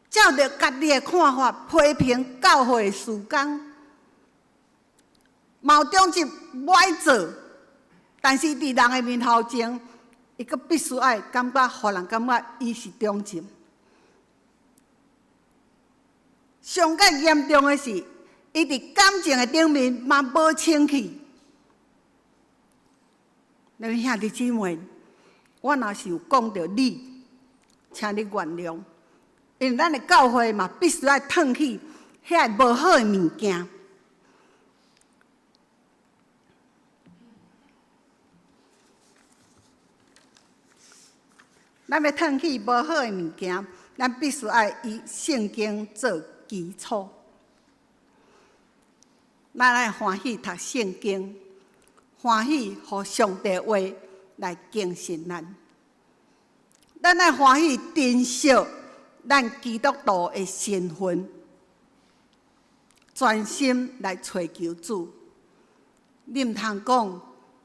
照着家己的看法批评教会的事工。嘛有中职不爱做，但是伫人的面头前，伊阁必须爱感觉，互人感觉伊是中职。上较严重的是，伊伫感情的顶面嘛无清气。咱兄弟姊妹，我若是有讲到你，请你原谅，因为咱的教会嘛必须爱脱去遐无好的物件。咱要脱去无好的物件，咱必须爱以圣经做基础。咱爱欢喜读圣经，欢喜互上帝话来更新咱。咱爱欢喜珍惜咱基督徒的身份，专心来找求主。你毋通讲，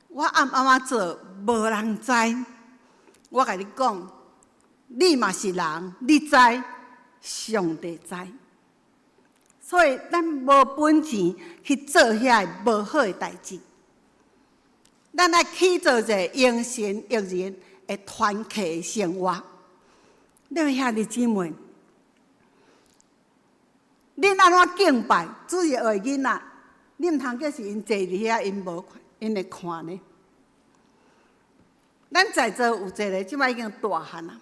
我暗仔做，无人知。我甲你讲，你嘛是人，你知，上帝知。所以咱无本钱去做遐无好的代志，咱爱去做一个应神益人的团契生活。咱兄弟姊妹，恁安怎敬拜？主要学囡仔，你毋通叫是因坐伫遐，因无看，因会看呢。咱在座有一个，即摆已经大汉啦。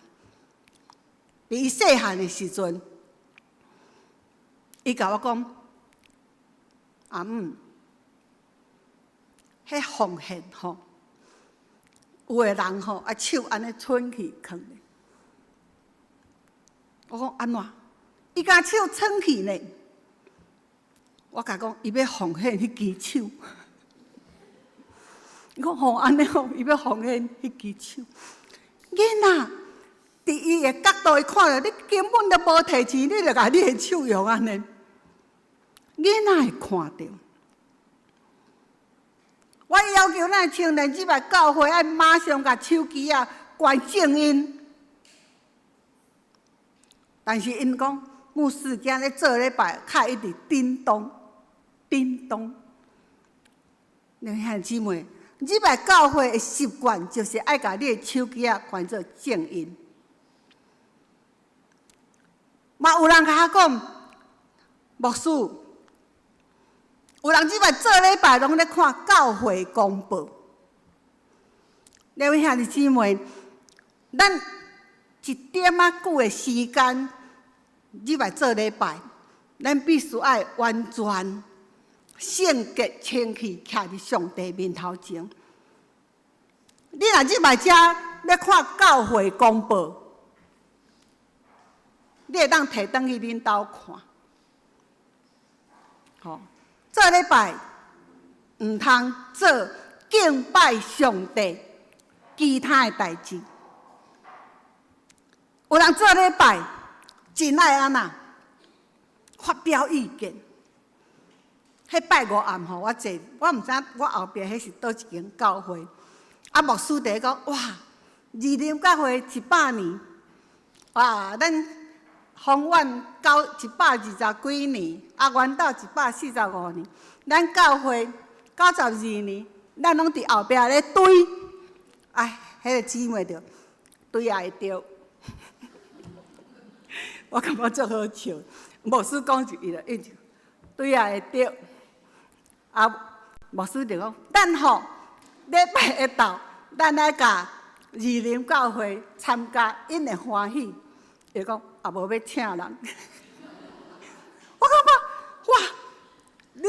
伫伊细汉的时阵，伊甲我讲：“阿姆，迄奉献吼，有个人吼，啊手安尼伸去放咧。”我讲安怎？伊甲手伸去呢？我甲讲，伊要奉献迄支手。伊讲吼安尼吼，伊要奉献迄支手。囡仔，伫伊的角度，伊看到你根本都无摕钱，你就甲你的手用安尼。囡仔会看到，我要求咱青年即摆教会爱马上甲手机关静音。但是因讲牧师今日做礼拜，卡一直叮咚叮咚。恁兄姊妹，即摆教会的习惯就是爱甲你的手机关做静音。嘛有人甲我讲，牧师，有人即摆做礼拜拢咧看教会公报。两位兄弟姊妹，咱一点久的时间，即摆做礼拜，咱必须爱完全圣洁清气，徛伫上帝面头前。你若即摆遮咧看教会公报，你会当摕转去恁兜看。吼，做礼拜毋通做敬拜上帝其他的代志。有人做礼拜真爱安那发表意见。迄拜五暗吼，我坐，我毋知我后壁迄是倒一间教会。牧师伫讲，哇，二林教会100年，哇，咱方院120几年，元斗145年，咱教会92年，咱拢伫后壁咧堆，哎，迄个姊妹着堆也会着。我感觉足好笑，牧师讲一伊就一直对也会着。牧师就讲，咱吼礼拜一到，咱来甲二林教会参加，因会欢喜。伊讲也无要请人。我感觉哇，你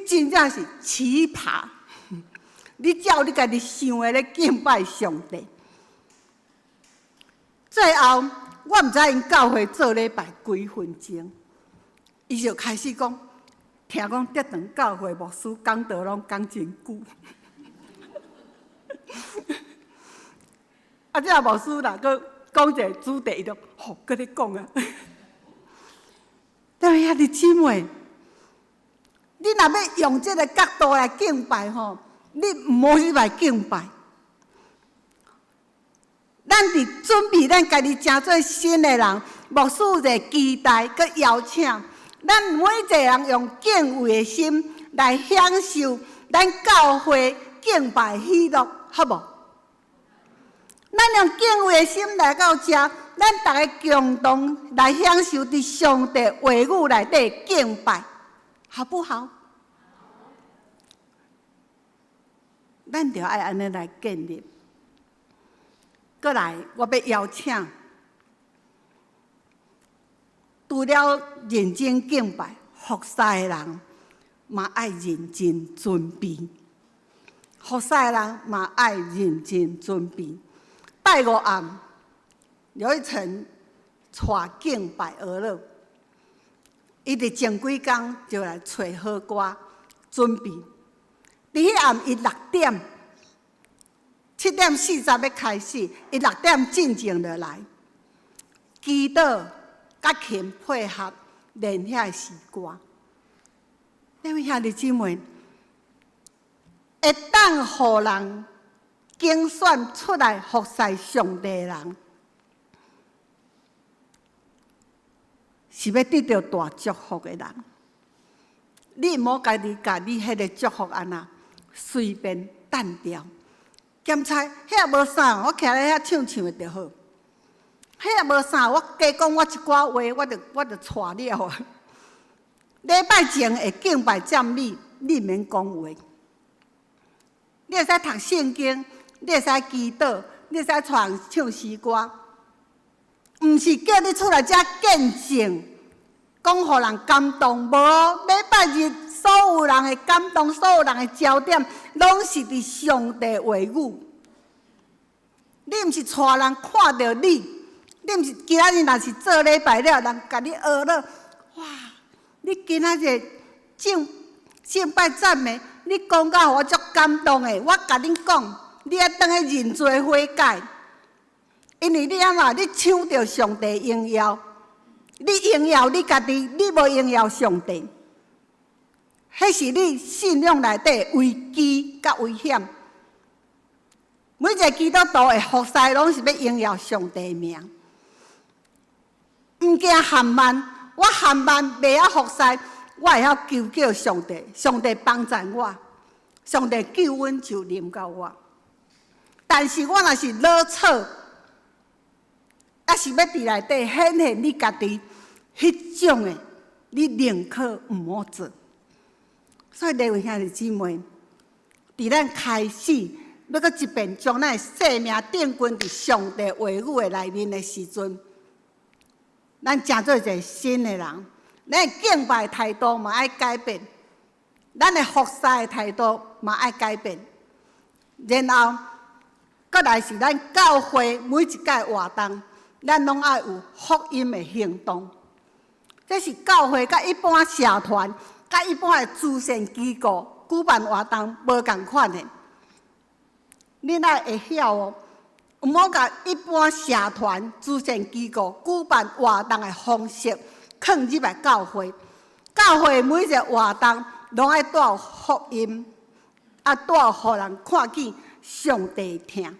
真正是奇葩！你照你家己想的咧敬拜上帝。最后，我毋知因教会做礼拜几分钟，伊就开始讲，听讲德堂教会牧师讲道拢讲真久。这个牧师若佮讲一个主题，伊就搁咧讲啊。但是兄弟姊妹，你若要用这个角度来敬拜吼，你毋好去来敬拜。咱伫准备咱家己成做新的人，牧师有一个期待，佮邀请咱每一个人用敬畏的心来享受咱教会敬拜喜乐，好无？咱用敬畏的心来到遮，咱大家共同来享受伫上帝话语内底敬拜，好不好？咱就爱安尼来建立。过来，我要邀请，除了认真敬拜、服侍的人，嘛爱认真准备。服侍的人嘛爱认真准备。拜五暗，有一层带敬拜而乐，伊伫前几天就来找好歌准备。伫迄暗，伊6点。7点40要开始，伊6点进前就来，祈祷甲琴配合练遐诗歌。两位兄弟姊妹，会当互人竞选出来服侍上帝的人，是要得到大祝福的人。你毋好家己甲你迄个祝福安那随便单调。咸菜，迄也无啥，我徛咧遐唱唱的就好。迄也无啥，我加讲我一寡话，我就错了啊。礼拜前会敬拜赞美，你毋免讲话。你会使读圣经，你会使祈祷，你会使唱诗歌，毋是叫你出来遮见证，讲互人感动。无，礼拜日所有人的感动，所有人的焦点，拢是伫上帝话语。你毋是带人看到你，你毋是今仔日若是做礼拜了，人甲你学了，哇！你今仔日敬拜赞美，你讲到我足感动的。我甲恁讲，你要当去认罪悔改，因为你安怎你抢着上帝荣耀，你荣耀你家己，你无荣耀上帝。迄是你信仰内底危机甲危险。每一个基督徒的服侍，拢是要荣耀上帝的名。毋惊寒慢，我寒慢袂晓服侍，我会晓求叫上帝，上帝帮助我，上帝救阮就临到我。但是我若是老错，也是要伫内底显现你家己迄种的，你宁可毋好做。所以，各位兄弟姊妹，伫咱开始要搁一遍将咱的生命定根伫上帝话语的内面的时阵，咱成做一个新的人，咱的敬拜的态度嘛爱改变，咱的服侍的态度嘛爱改变，然后，搁来是咱教会每一届活动，咱拢爱有福音的行动。这是教会甲一般社团、甲一般的慈善机构举办活动无共款的。恁爱会晓哦，毋好甲一般社团、慈善机构举办活动的方式放入来教会。教会每一个活动拢爱带有福音，带有互人看见上帝听。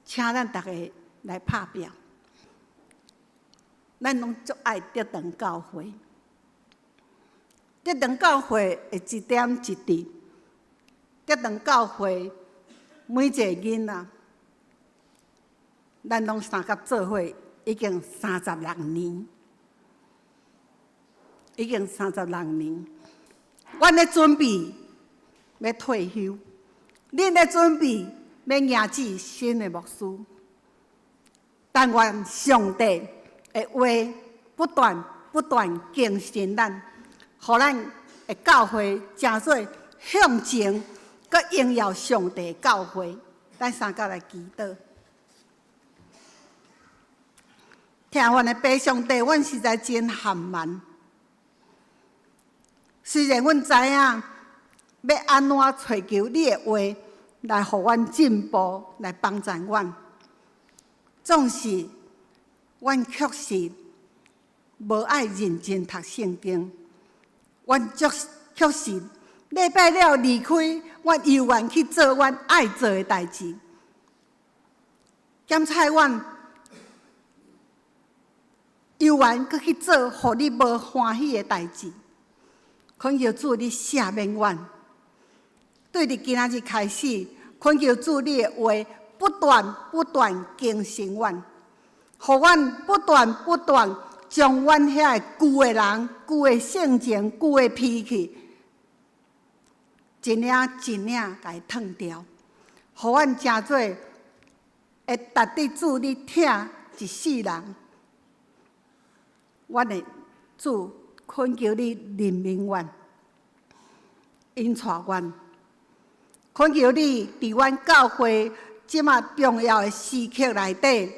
请咱大家来拍拼。咱拢足爱德堂教会，德堂教会会一点一滴。德堂教会每一个囡仔，咱拢三甲做伙已经36年，已经36年。阮咧准备要退休，恁咧准备要迎接新的牧师。但愿上帝的话不断更新咱，互咱的教会成做向前，搁荣耀上帝的教会。咱三甲来祈祷。听阮的爸上帝，阮实在真含慢。虽然阮知影要安怎找求你的话来互阮进步，来帮助阮，总是阮确实无爱认真读圣经。阮确实礼拜了离开，阮犹原去做阮爱做的代志，检采阮犹原搁去做互你无欢喜的代志。恳求主你赦免阮，对伫今仔日开始，恳求主你的话不断更新阮，互阮不断将阮遐个旧的人、旧的性情、旧的脾气，一领一领甲伊脱掉，互阮成做会值得主你疼一世人。阮的主，恳求你怜悯阮，引带阮，恳求你伫阮教会即马重要的时刻内底，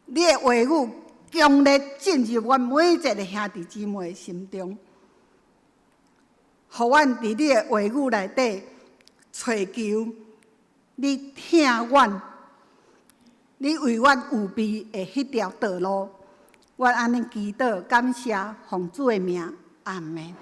你的话语强烈进入阮每一个兄弟姊妹的心中，互阮伫你的话语内底找求你听阮，你为阮预备的迄条道路。我安尼祈祷，感谢奉主的名，阿门。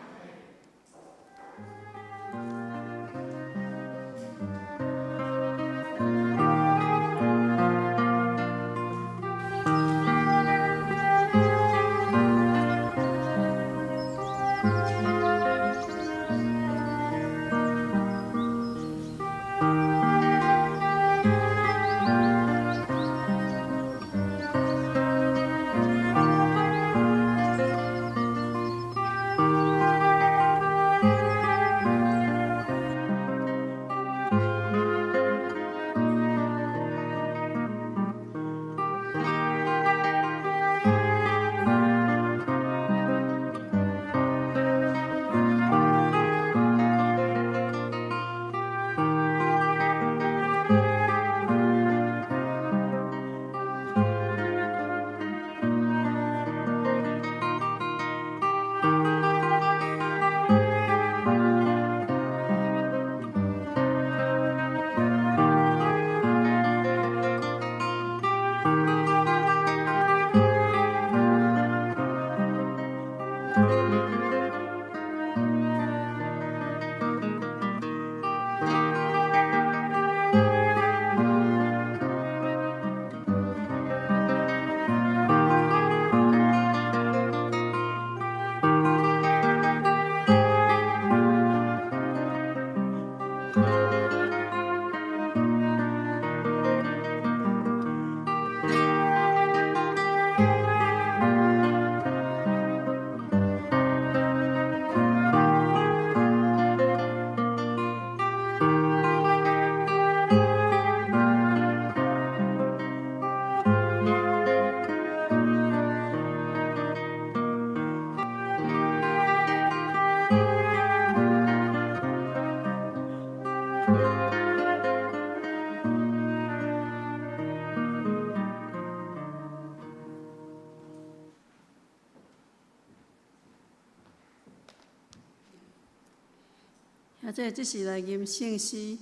或者即是来吟圣诗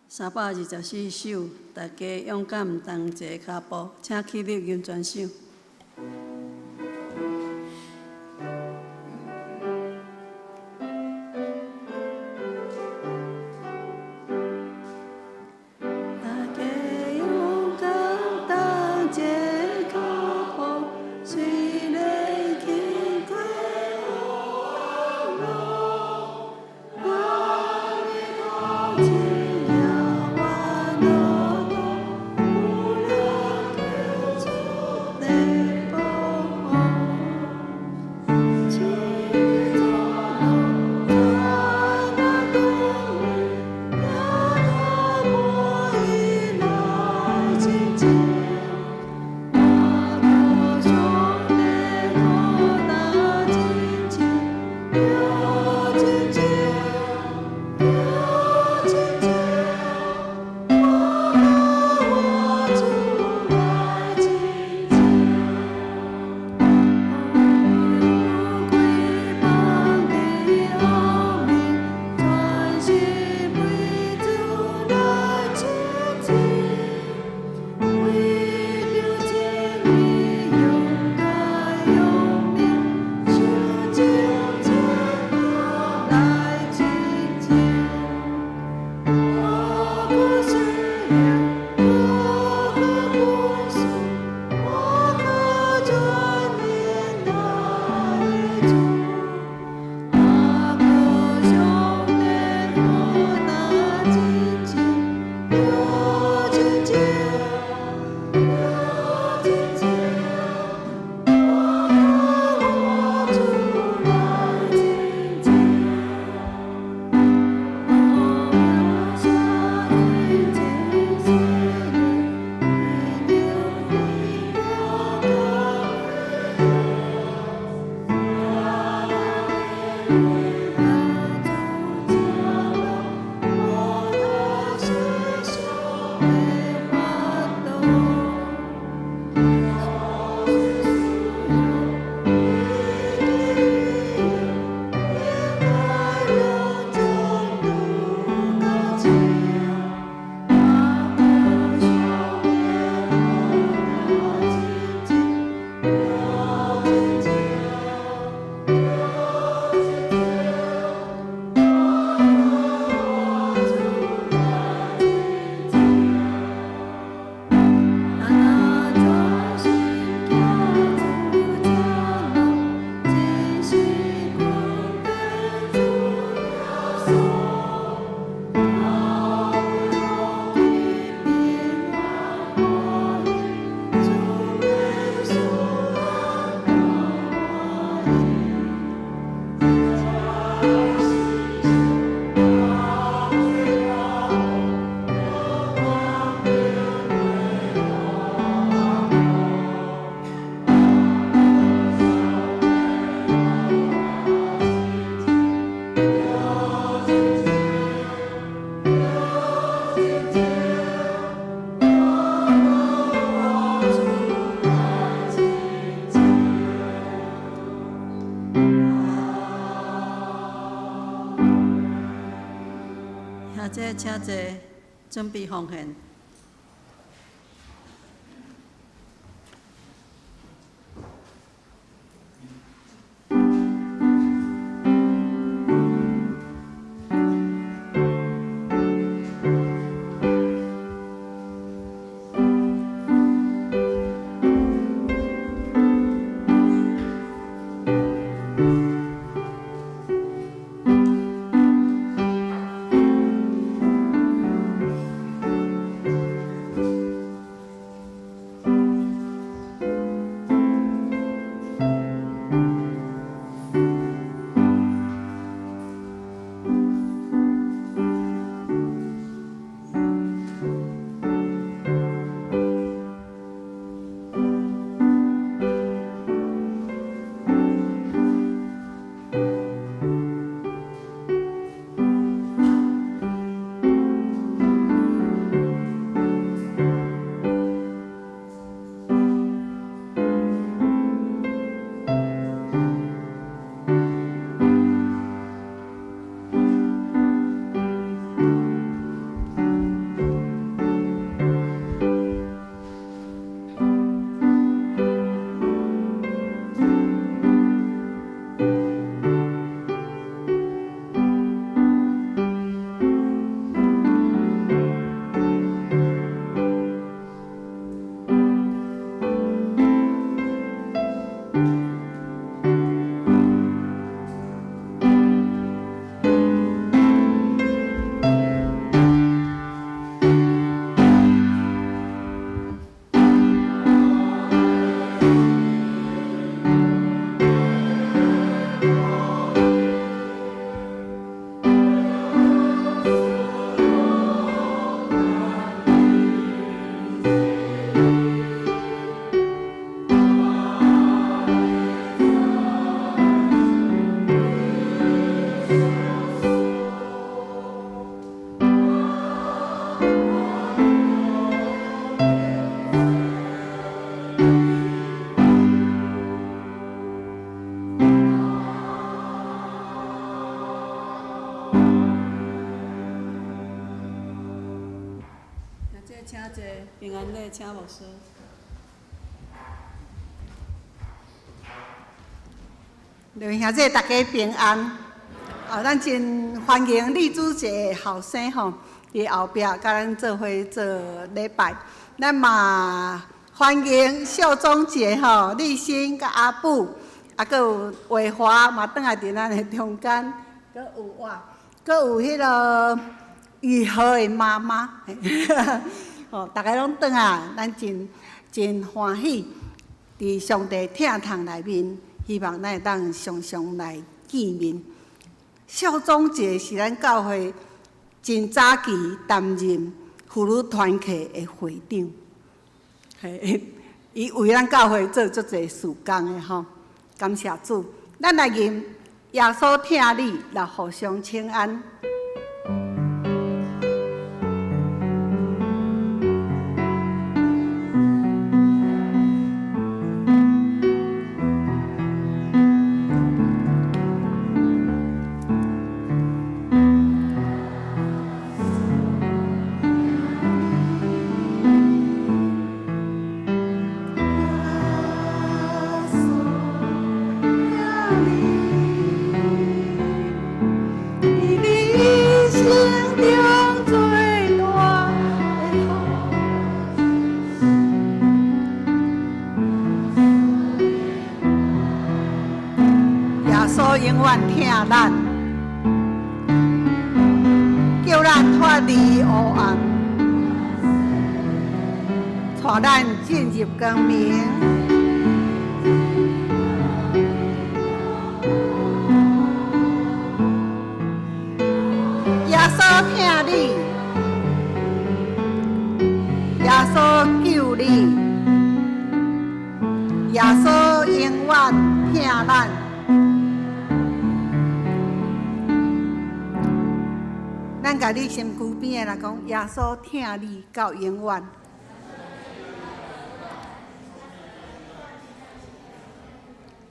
324首，大家勇敢同齐脚步，请起立吟全首。请坐，准备奉献。请坐，平安礼请牧师。刘兄弟，大家平安。咱真欢迎李主席的后生吼，伫后壁甲咱做伙做礼拜。咱嘛欢迎秀忠姐吼、立新甲阿布，阁有伟华嘛，倒来伫咱的中间，阁有哇，阁有迄个雨禾的妈妈，吼，大家拢倒来，咱真欢喜，伫上帝厅堂内面，希望咱会当常常来见面。秀忠节是咱教会真早期担任妇女团契的会长，伊为咱教会做足侪事工的吼，感谢主。咱来吟耶稣听你，来互相请安。永远听咱，叫咱脱离黑暗，带咱进入光明。耶稣听你，耶稣救你，耶稣永远听咱。咱甲你身躯边的人讲，耶稣听你到永远。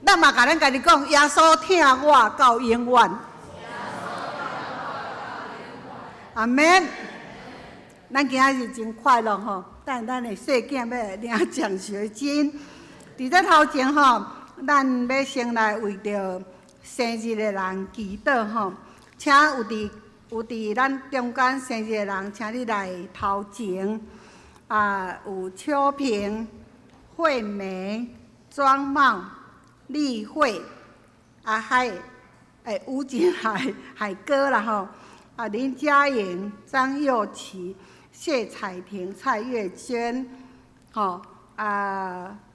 咱嘛甲咱家己讲，耶稣听我到永远。阿免。咱今仔日真快乐吼，但咱的细囝要领奖学金。伫这头前吼，咱要先来为着生日的人祈祷吼，请有伫咱中间生日的人，请你来头前。有秋萍、惠梅、庄茂、丽慧、吴景海哥啦吼，林佳莹、张幼琪、谢彩婷、蔡月娟，吼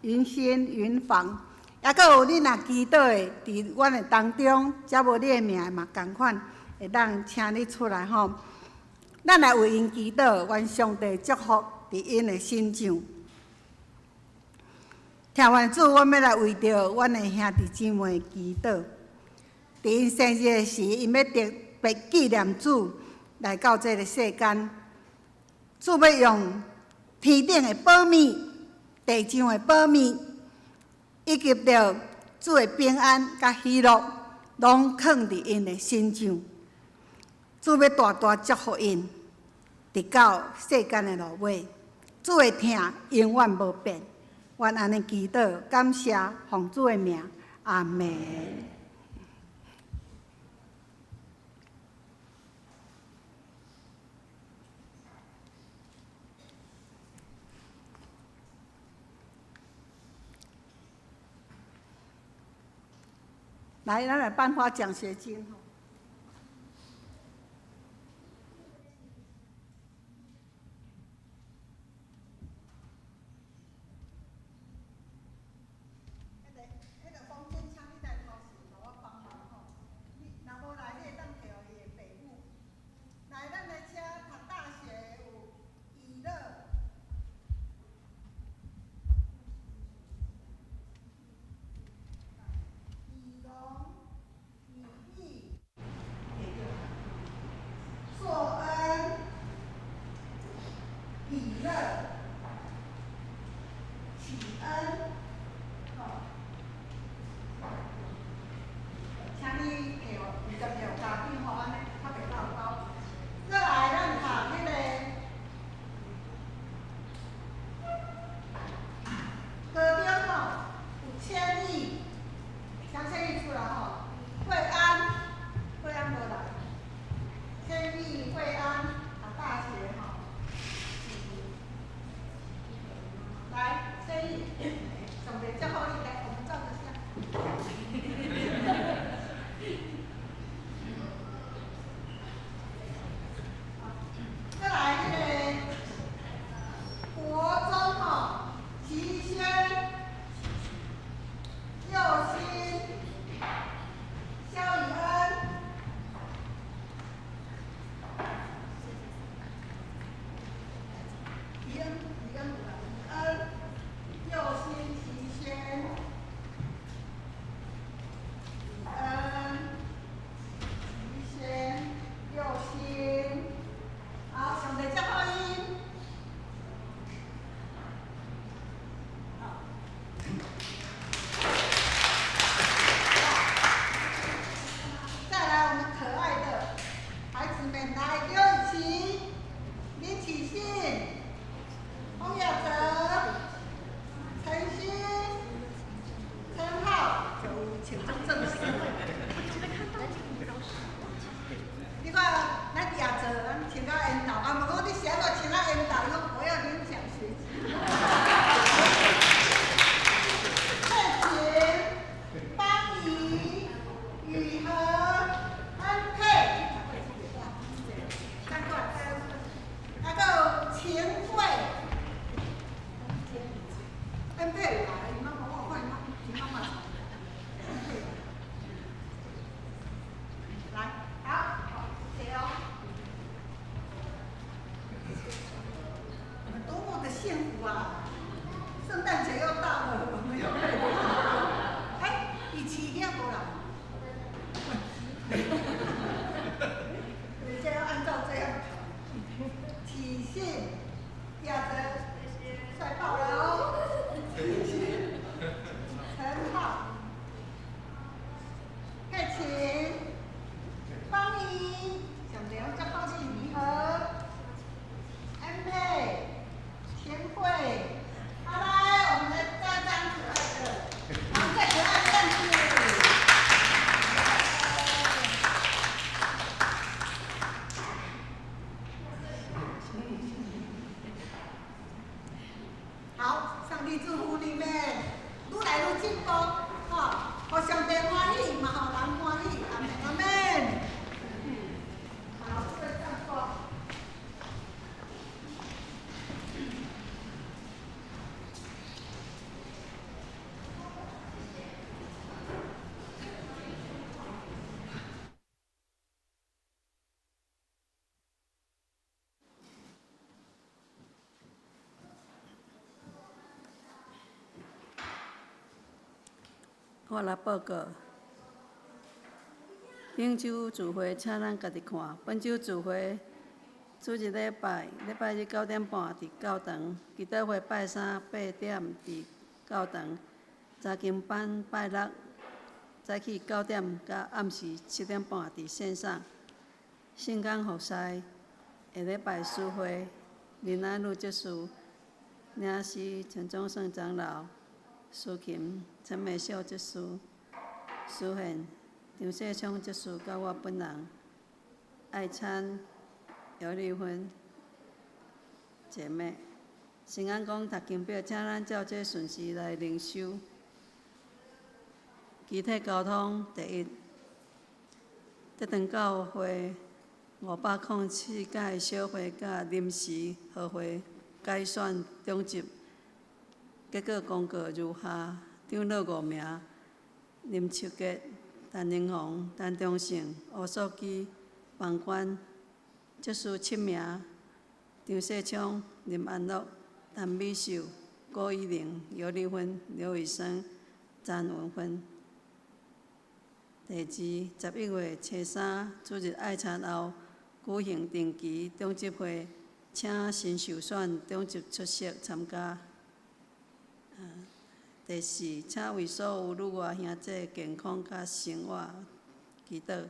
云欣、云芳，也阁有你若祈祷的，伫阮的当中，则无你的名嘛共款。会当请你出来吼，咱来为因祈祷，愿上帝祝福伫因的心上。听完主，阮要来为着阮的兄弟姊妹祈祷。伫因生日的时，因要特别纪念主来到这个世间。主要用天顶的保密、地上的保密，以及着主的平安甲喜乐，拢藏伫因的心上。主要大大祝福因，直到世间的落尾。主的疼永远无变。愿安尼祈祷，感谢奉主的名，阿门。来，咱来颁发奖学金。伊饲囝无人。你这要按照这样跑，体性、雅德，帅爆了哦！陈浩、佩琴、方怡、小梁叫暴力弥合、安佩、田慧，好来，我们的大张可爱的，好，再可爱的样子。好，上帝祝福你们，愈来愈进步，吼，互上帝欢喜，嘛互人欢喜，阿门阿门。好，这个这样说。我来报告。顶周聚会，请咱家己看。本周聚会，主日礼拜日9点半伫教堂；祈祷会拜3 8点伫教堂；查经班拜6早起9点，甲暗时7点半伫线上。圣工服侍，下礼拜书会，仁爱路结束，领诗陈宗胜长老。苏琴、陈美秀结束，苏宪、张世昌结束，甲我本人，爱餐、姚丽芬姐妹，新安宫读经表，请咱照这顺序来灵修。集体交通第一，这场教会507届小会甲临时和会改选中集。结果公告如下：长老5名：林秋杰、陈英宏、陈忠胜、吴素基、房官；执事7名：张世昌、林安乐、陈美秀、郭依玲、姚丽芬、刘伟生、詹文芬。第二，11月初3主日爱餐后举行定期中集会，请新受选中集出席参加。第4，请为所有女外兄弟健康甲生活祈祷，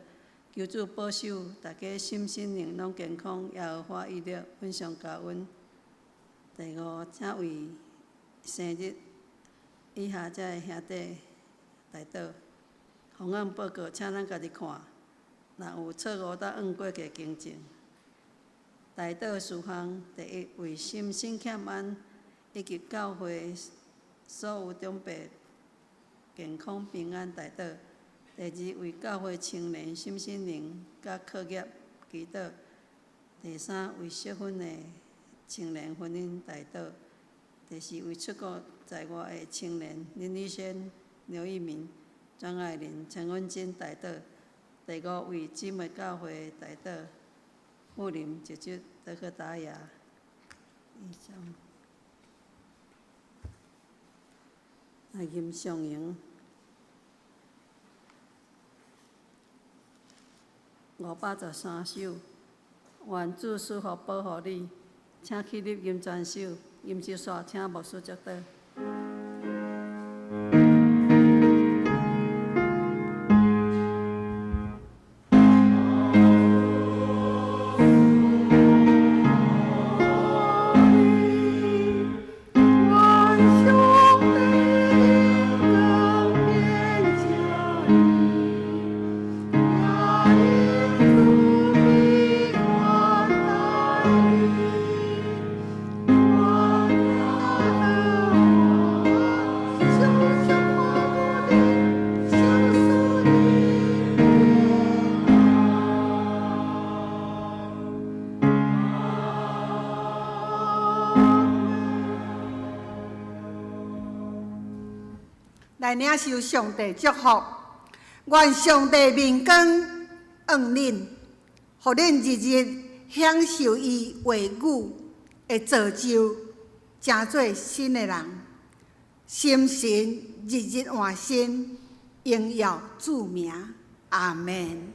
求主保守大家心身灵拢健康，耶和华屹立，恩上加恩。第5，请为生日以下这兄弟代祷。方案报告，请咱家己看。若有错误，当按过去更正。代祷事项：第1，为心身欠安以及教会所有长辈健康平安代祷。第2，为教会青年心身灵甲课业祈祷。第3，为适婚的青年婚姻代祷。第4，为出国在外的青年林宇轩、刘义民、张爱玲、陈文珍代祷。第5，为姊妹教会代祷。妇林姐姐德克达雅。以上。来吟上营513首，愿主赐福保护你，请起立吟全首，吟诗煞请牧师接导。来领受上帝祝福，愿上帝面光恩恁，互恁日日享受伊话语的造就，成做新的人，心神日日换新，荣耀主名，阿门。